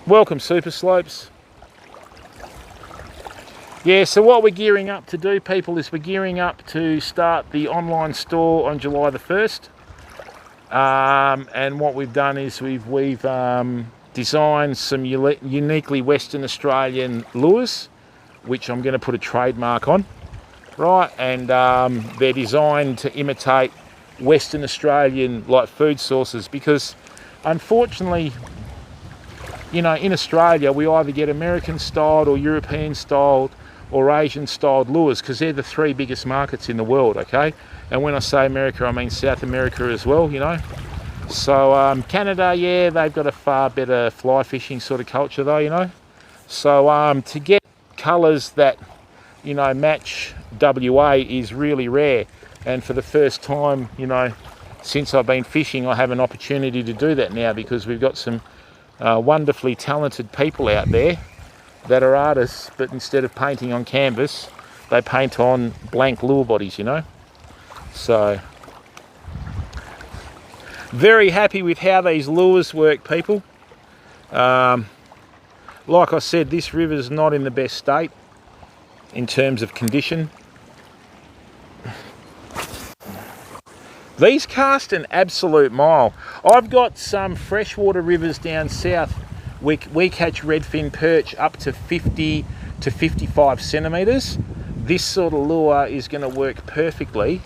Welcome, Super Slopes. Yeah, so what we're gearing up to do, people, is we're gearing up to start the online store on July the 1st. And what we've done is we've designed some uniquely Western Australian lures, which I'm going to put a trademark on, right? And they're designed to imitate Western Australian like food sources, because unfortunately, you know, in Australia we either get American styled or European styled or Asian styled lures, because they're the three biggest markets in the world, okay? And when I say America, I mean South America as well, you know. So Canada, yeah, they've got a far better fly fishing sort of culture though, you know. So to get colours that, you know, match WA is really rare, and for the first time, you know, since I've been fishing, I have an opportunity to do that now, because we've got some wonderfully talented people out there that are artists, but instead of painting on canvas, they paint on blank lure bodies, you know. So very happy with how these lures work, people. Like I said, this river's not in the best state in terms of condition. These cast an absolute mile. I've got some freshwater rivers down south. We catch redfin perch up to 50 to 55 centimetres. This sort of lure is going to work perfectly,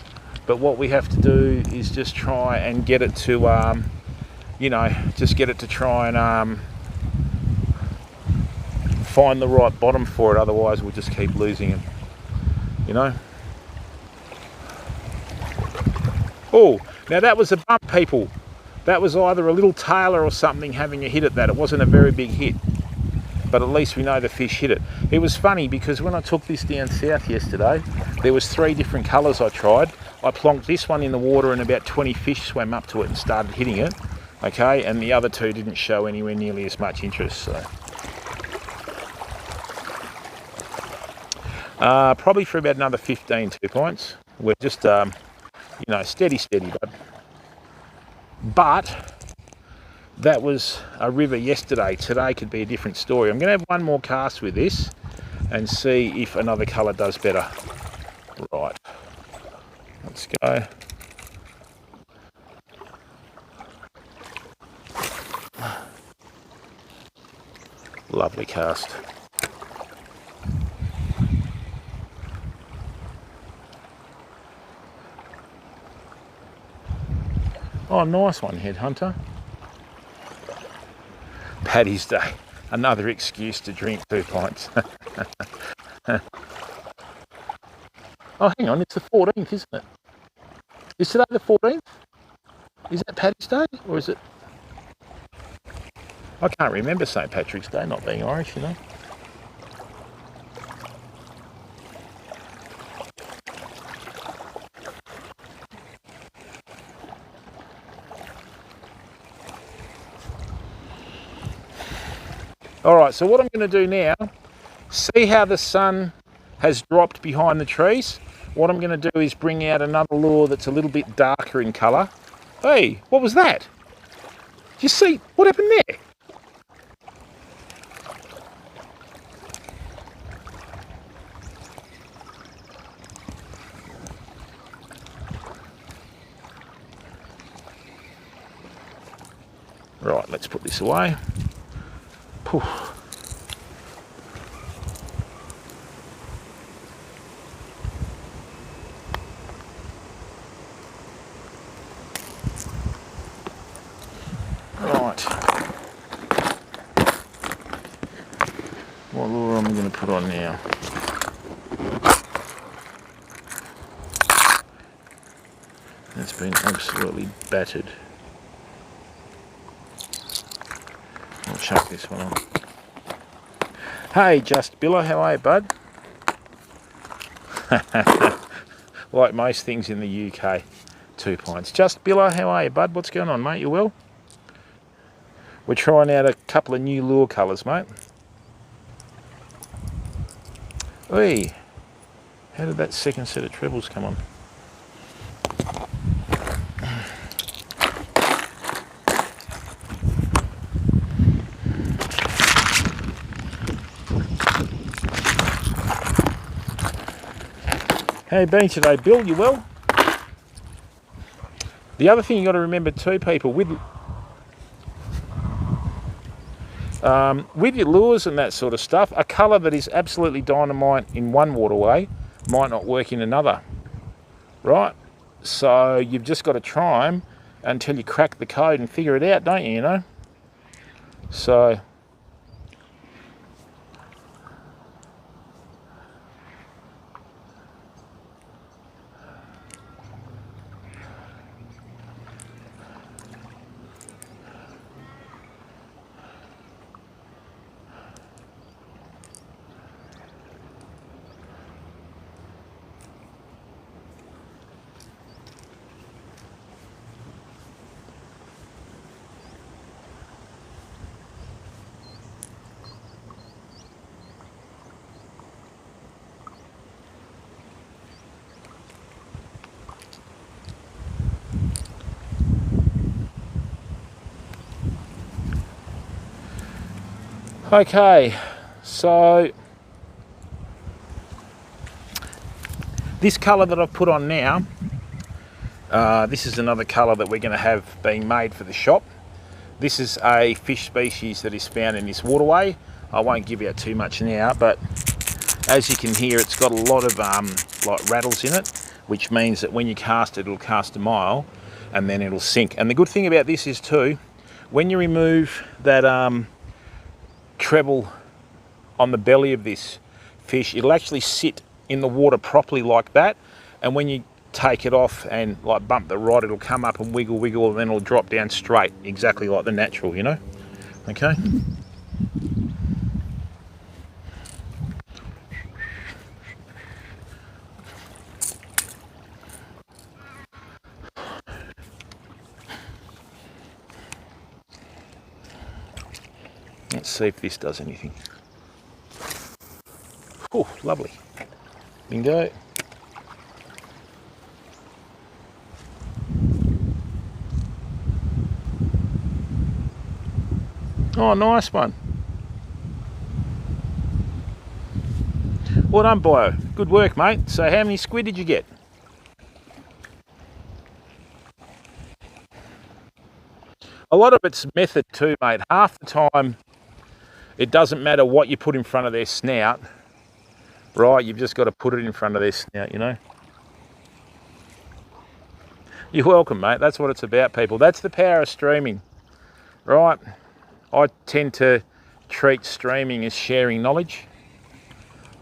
but what we have to do is just try and get it to, you know, just get it to try and find the right bottom for it. Otherwise, we'll just keep losing it, you know. Oh, now that was a bump, people. That was either a little tailor or something having a hit at that. It wasn't a very big hit, but at least we know the fish hit it. It was funny because when I took this down south yesterday, there was 3 different colours I tried. I plonked this one in the water and about 20 fish swam up to it and started hitting it, okay, and the other 2 didn't show anywhere nearly as much interest. So probably for about another 15 2 points. We're just you know, steady, but that was a river yesterday. Today could be a different story. I'm going to have one more cast with this and see if another colour does better. Right, let's go. Lovely cast. Oh, nice one, Headhunter. Paddy's Day. Another excuse to drink 2 pints. Oh, hang on, it's the 14th, isn't it? Is today the 14th? Is that Paddy's Day, or is it? I can't remember St. Patrick's Day not being Irish, you know. Alright, so what I'm going to do now, see how the sun has dropped behind the trees? What I'm going to do is bring out another lure that's a little bit darker in colour. Hey, what was that? Did you see? What happened there? Right, let's put this away. Poof. Right. What lure am I going to put on now? It's been absolutely battered. I'll chuck this one on. Hey, Just Billa, how are you, bud? Like most things in the UK. 2 pints. Just Billa, how are you, bud? What's going on, mate? You well? We're trying out a couple of new lure colours, mate. Oi, how did that second set of trebles come on? How you been today, Bill? You well? The other thing you got to remember too, people, with your lures and that sort of stuff, a colour that is absolutely dynamite in one waterway might not work in another, right? So you've just got to try them until you crack the code and figure it out, don't you, you know? So... Okay, so this colour that I've put on now, this is another colour that we're going to have being made for the shop. This is a fish species that is found in this waterway. I won't give you too much now, but as you can hear, it's got a lot of like rattles in it, which means that when you cast it, it'll cast a mile and then it'll sink. And the good thing about this is too, when you remove that treble on the belly of this fish, it'll actually sit in the water properly like that, and when you take it off and like bump the rod, it'll come up and wiggle and then it'll drop down straight, exactly like the natural, you know. Okay, let's see if this does anything. Oh, lovely. Bingo. Oh, nice one. Well done, Bio. Good work, mate. So how many squid did you get? A lot of it's method too, mate. Half the time, it doesn't matter what you put in front of their snout, right? You've just got to put it in front of their snout, you know? You're welcome, mate. That's what it's about, people. That's the power of streaming, right? I tend to treat streaming as sharing knowledge.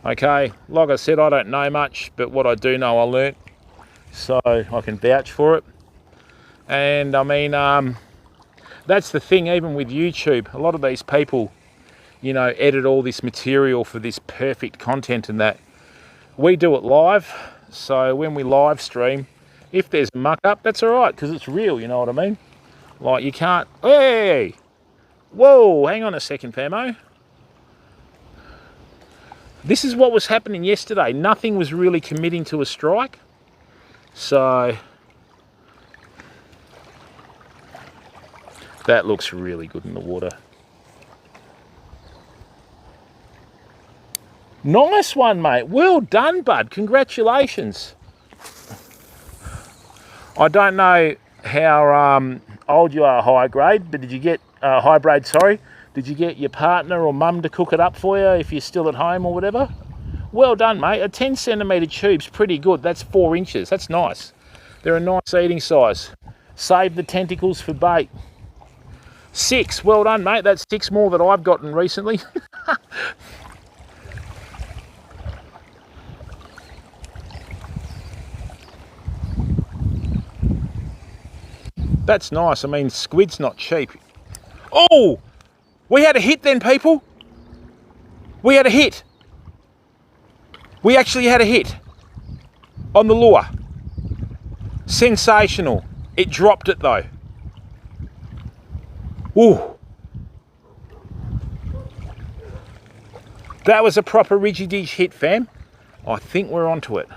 Okay, like I said, I don't know much, but what I do know I learnt, so I can vouch for it. And I mean, that's the thing, even with YouTube, a lot of these people, you know, edit all this material for this perfect content and that. We do it live, so when we live stream, if there's a muck up, that's all right, because it's real, you know what I mean? Like, you can't, hey, whoa, hang on a second, Famo. This is what was happening yesterday. Nothing was really committing to a strike. So, that looks really good in the water. Nice one, mate. Well done, bud. Congratulations. I don't know how old you are, high grade, but did you get high grade? Sorry, did you get your partner or mum to cook it up for you if you're still at home or whatever? Well done, mate. A 10 centimetre tube's pretty good. That's 4 inches. That's nice. They're a nice eating size. Save the tentacles for bait. 6. Well done, mate. That's 6 more than I've gotten recently. That's nice. I mean, squid's not cheap. Oh, we had a hit then, people. We had a hit. We actually had a hit. on the lure. Sensational. It dropped it though. Ooh. That was a proper Ridgy-Dig hit, fam. I think we're onto it.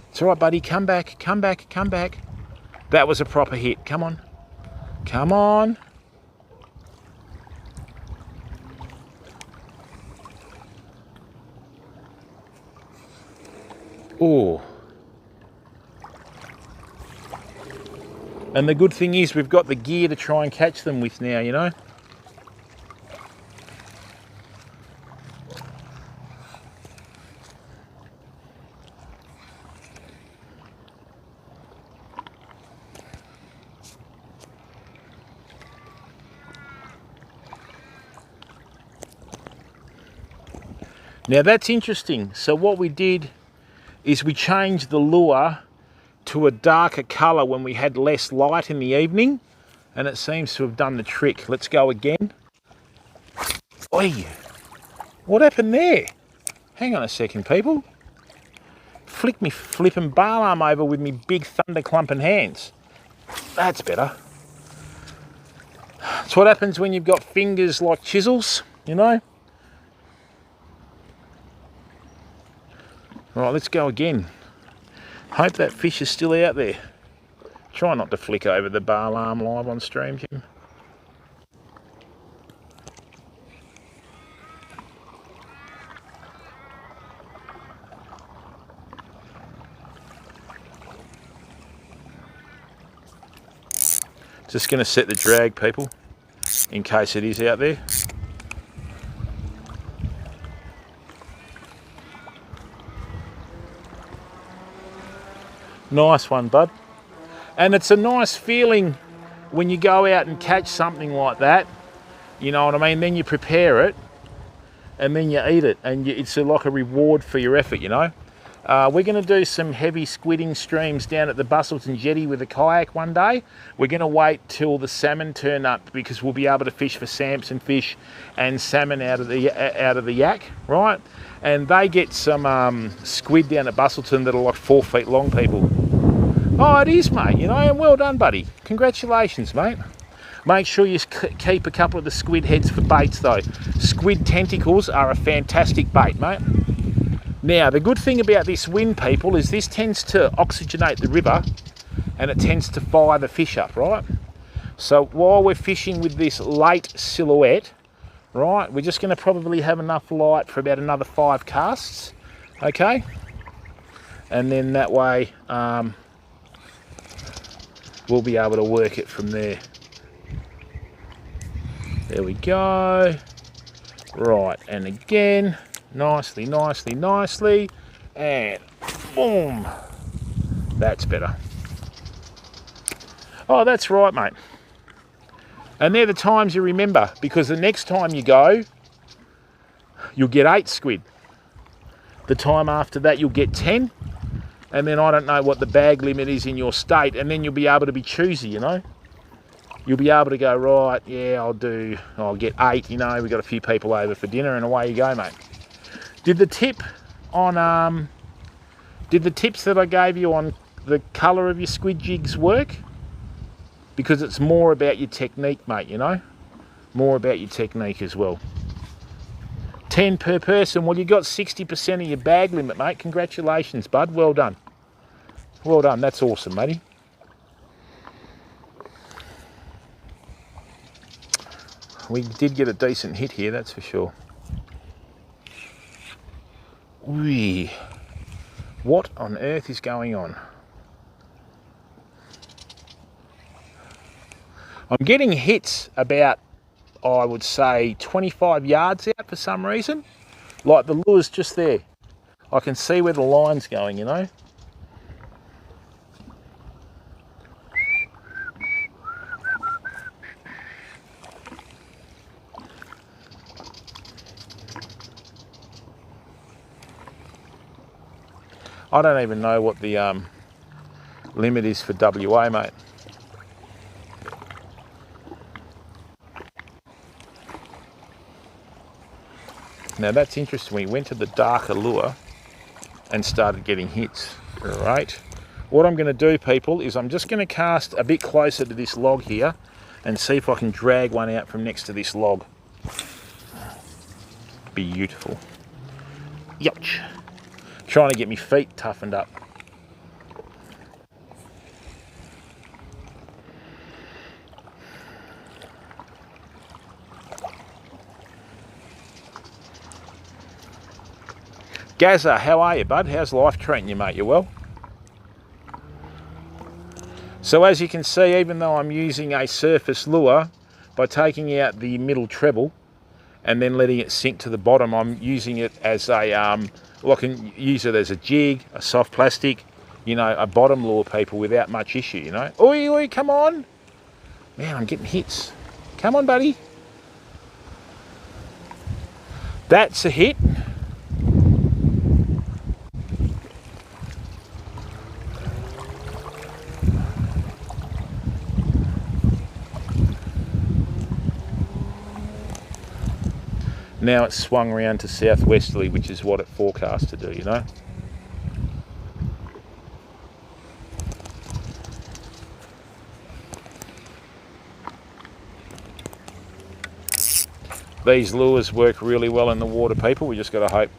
It's all right, buddy. Come back, come back, come back. That was a proper hit. Come on. Come on. Ooh. And the good thing is we've got the gear to try and catch them with now, you know. Now that's interesting. So what we did is we changed the lure to a darker colour when we had less light in the evening, and it seems to have done the trick. Let's go again. Oi! What happened there? Hang on a second, people. Flick me flipping bar arm over with me big thunder clumping hands. That's better. That's what happens when you've got fingers like chisels, you know? Right, let's go again. Hope that fish is still out there. Try not to flick over the bar arm live on stream, Jim. Just going to set the drag, people, in case it is out there. Nice one, bud. And it's a nice feeling when you go out and catch something like that, you know what I mean? Then you prepare it and then you eat it, and it's like a reward for your effort, you know? We're going to do some heavy squidding streams down at the Busselton Jetty with a kayak one day. We're going to wait till the salmon turn up because we'll be able to fish for Samson fish and salmon out of the yak, right? And they get some squid down at Busselton that are like 4 feet long, people. Oh, it is, mate, you know, and well done, buddy. Congratulations, mate. Make sure you keep a couple of the squid heads for baits, though. Squid tentacles are a fantastic bait, mate. Now, the good thing about this wind, people, is this tends to oxygenate the river and it tends to fire the fish up, right? So while we're fishing with this late silhouette, right, we're just going to probably have enough light for about another 5 casts, okay? And then that way we'll be able to work it from there. There we go. Right, and again, nicely, nicely, nicely, and boom. That's better. Oh, that's right, mate. And they're the times you remember, because the next time you go, you'll get 8 squid. The time after that, you'll get 10. And then I don't know what the bag limit is in your state, and then you'll be able to be choosy, you know. You'll be able to go, right, yeah, I'll get 8, you know, we've got a few people over for dinner, and away you go, mate. Did the tips that I gave you on the colour of your squid jigs work? Because it's more about your technique, mate, you know? More about your technique as well. 10 per person. Well, you got 60% of your bag limit, mate. Congratulations, bud. Well done. Well done. That's awesome, matey. We did get a decent hit here, that's for sure. Whee! What on earth is going on? I'm getting hits about, I would say, 25 yards out for some reason. Like the lure's just there. I can see where the line's going, you know. I don't even know what the limit is for WA, mate. Now that's interesting. We went to the darker lure and started getting hits. Right. What I'm going to do, people, is I'm just going to cast a bit closer to this log here and see if I can drag one out from next to this log. Beautiful. Yuck. Trying to get my feet toughened up. Gazza, how are you, bud? How's life treating you, mate? You well? So as you can see, even though I'm using a surface lure, by taking out the middle treble and then letting it sink to the bottom, I'm using it as a, well, I can use it as a jig, a soft plastic, you know, a bottom lure, people, without much issue, you know. Oi, oi, come on. Man, I'm getting hits. Come on, buddy. That's a hit. Now it's swung around to southwesterly, which is what it forecast to do, you know. These lures work really well in the water, people. We just got to hope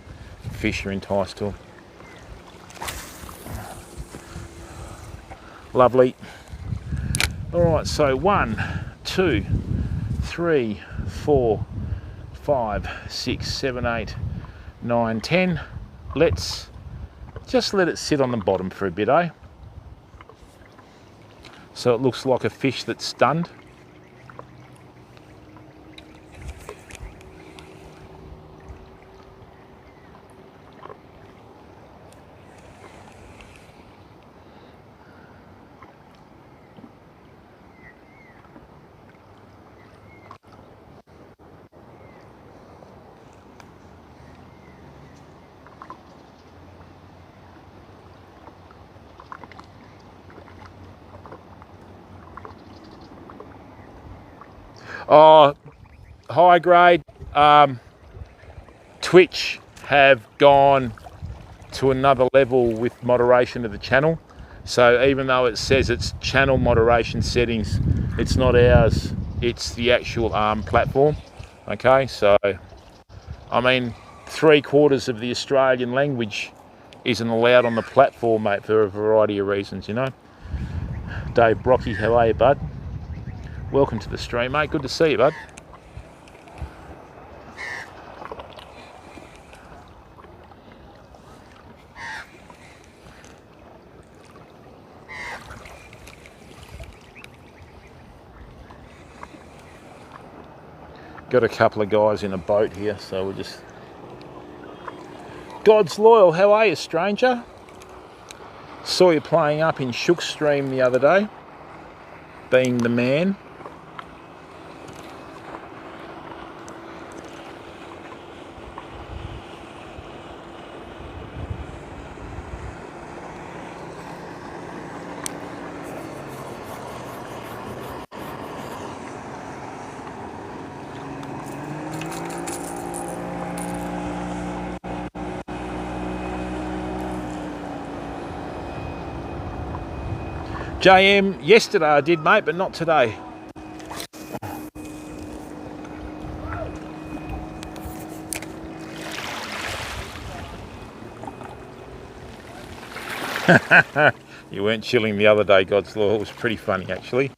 fish are enticed to them. Lovely. All right, so 1, 2, 3, 4, 5, 6, 7, 8, 9, 10. Let's just let it sit on the bottom for a bit, eh? So it looks like a fish that's stunned. Oh, high grade. Twitch have gone to another level with moderation of the channel. So even though it says it's channel moderation settings, it's not ours, it's the actual platform. Okay, so I mean, 3/4 of the Australian language isn't allowed on the platform, mate, for a variety of reasons, you know. Dave Brocky, how are you, bud? Welcome to the stream, mate. Good to see you, bud. Got a couple of guys in a boat here, so we'll just... God's Loyal, how are you, stranger? Saw you playing up in Shook's stream the other day, being the man. JM, yesterday I did, mate, but not today. You weren't chilling the other day, God's Law. It was pretty funny, actually.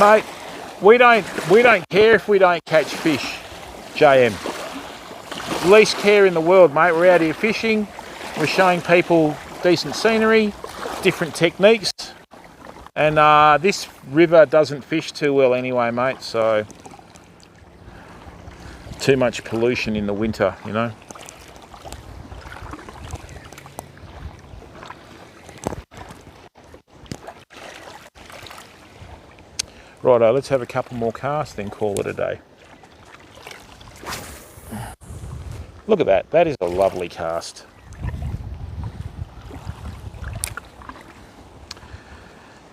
Mate, we don't care if we don't catch fish, JM. Least care in the world, mate. We're out here fishing. We're showing people decent scenery, different techniques. And this river doesn't fish too well anyway, mate. So too much pollution in the winter, you know. Righto, let's have a couple more casts, then call it a day. Look at that. That is a lovely cast.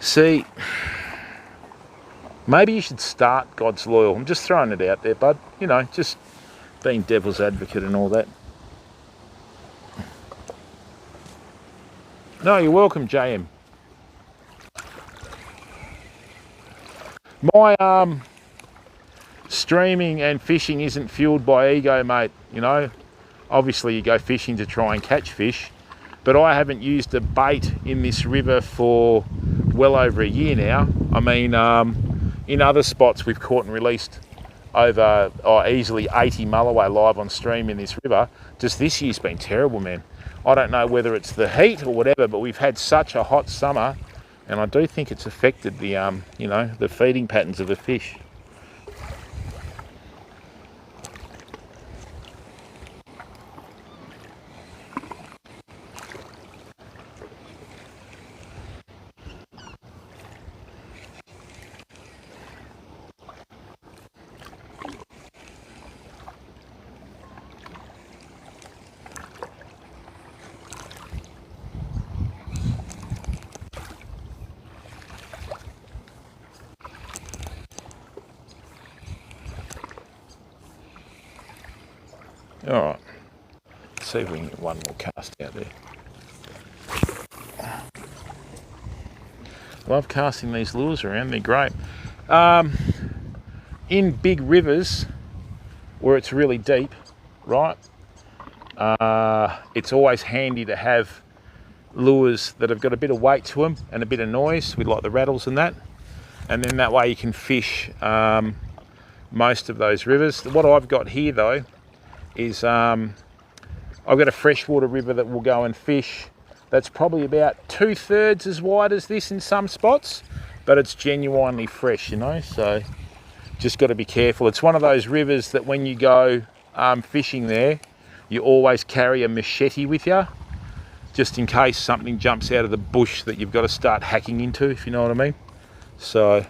See, maybe you should start God's Loyal. I'm just throwing it out there, bud. You know, just being devil's advocate and all that. No, you're welcome, JM. My streaming and fishing isn't fueled by ego, mate. You know, obviously you go fishing to try and catch fish, but I haven't used a bait in this river for well over a year now. I mean, in other spots we've caught and released over easily 80 mulloway live on stream in this river. Just this year's been terrible, man. I don't know whether it's the heat or whatever, but we've had such a hot summer, and I do think it's affected the you know, the feeding patterns of the fish. All right, let's see if we can get one more cast out there. Love casting these lures around, they're great. In big rivers where it's really deep, right, it's always handy to have lures that have got a bit of weight to them and a bit of noise with like the rattles and that, and then that way you can fish most of those rivers. What I've got here though is I've got a freshwater river that will go and fish that's probably about 2/3 as wide as this in some spots, but it's genuinely fresh, you know, so just got to be careful. It's one of those rivers that when you go fishing there, you always carry a machete with you, just in case something jumps out of the bush that you've got to start hacking into, if you know what I mean. So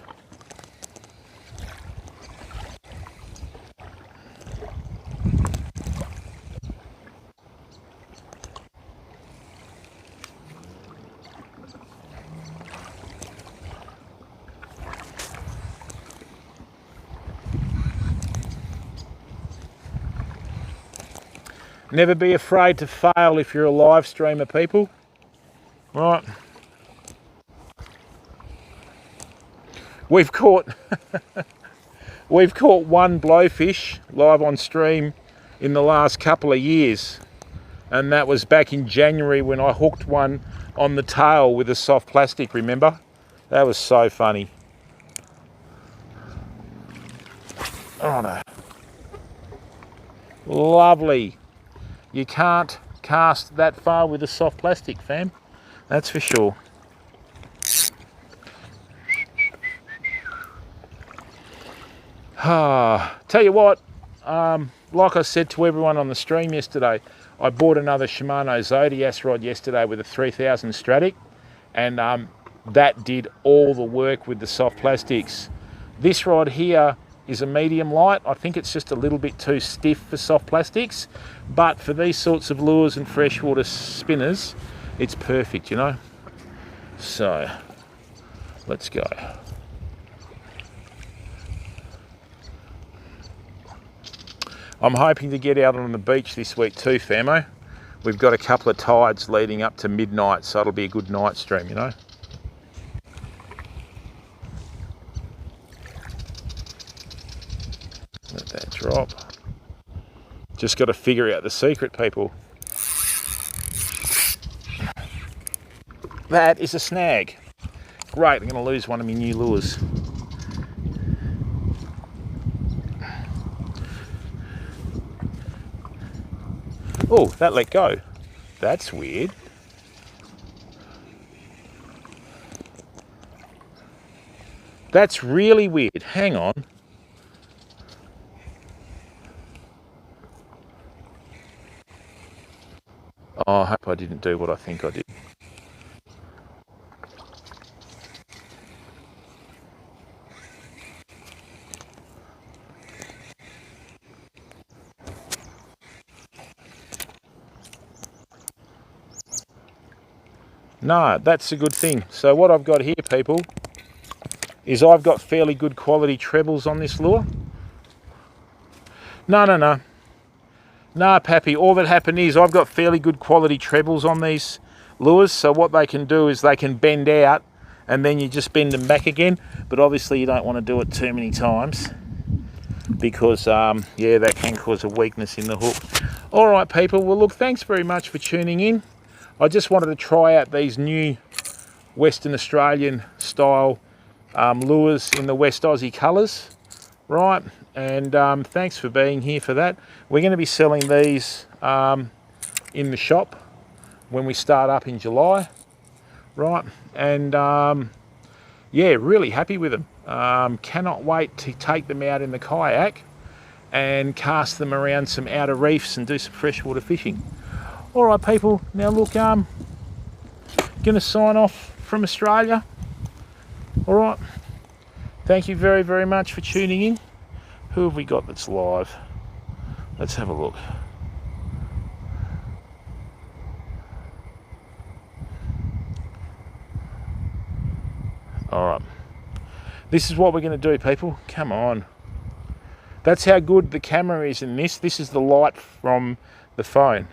never be afraid to fail if you're a live streamer, people. Right. We've caught one blowfish live on stream in the last couple of years, and that was back in January when I hooked one on the tail with a soft plastic, remember? That was so funny. Oh no. Lovely. You can't cast that far with a soft plastic, fam. That's for sure. Tell you what, like I said to everyone on the stream yesterday, I bought another Shimano Zodias rod yesterday with a 3000 Stratic, and that did all the work with the soft plastics. This rod here is a medium light. I think it's just a little bit too stiff for soft plastics, but for these sorts of lures and freshwater spinners, it's perfect, you know. So let's go. I'm hoping to get out on the beach this week too, famo. We've got a couple of tides leading up to midnight, so it'll be a good night stream, you know. Let that drop. Just got to figure out the secret, people. That is a snag. Great, I'm going to lose one of my new lures. Oh, that let go. That's weird. That's really weird. Hang on. Oh, I hope I didn't do what I think I did. No, that's a good thing. So what I've got here, people, is I've got fairly good quality trebles on this lure. No, Pappy, all that happened is I've got fairly good quality trebles on these lures, so what they can do is they can bend out and then you just bend them back again, but obviously you don't want to do it too many times because, yeah, that can cause a weakness in the hook. All right, people, well, look, thanks very much for tuning in. I just wanted to try out these new Western Australian style lures in the West Aussie colours, right? And thanks for being here for that. We're going to be selling these in the shop when we start up in July, right? And yeah, really happy with them. Cannot wait to take them out in the kayak and cast them around some outer reefs and do some freshwater fishing. All right, people, now look, going to sign off from Australia. All right, thank you very, very much for tuning in. Who have we got that's live? Let's have a look. All right, this is what we're going to do, people. Come on. That's how good the camera is in this. This is the light from the phone.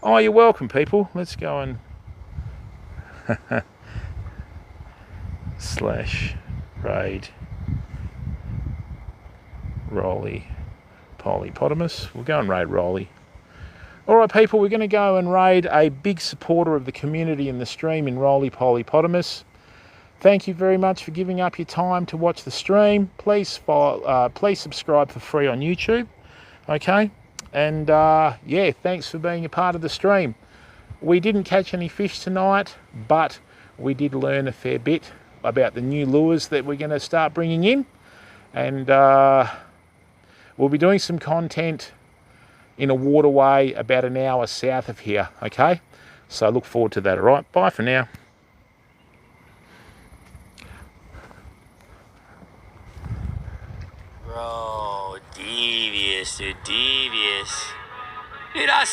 Oh, you're welcome, people. Let's go and slash raid Rolly Polypotamus. We'll go and raid Rolly. All right, people, we're going to go and raid a big supporter of the community in the stream in Rolly Polypotamus. Thank you very much for giving up your time to watch the stream. Please please subscribe for free on YouTube. Okay, and yeah, thanks for being a part of the stream. We didn't catch any fish tonight, but we did learn a fair bit about the new lures that we're going to start bringing in, and we'll be doing some content in a waterway about an hour south of here. Okay, so look forward to that. All right, bye for now. Bro, devious, dude, devious. Dude, I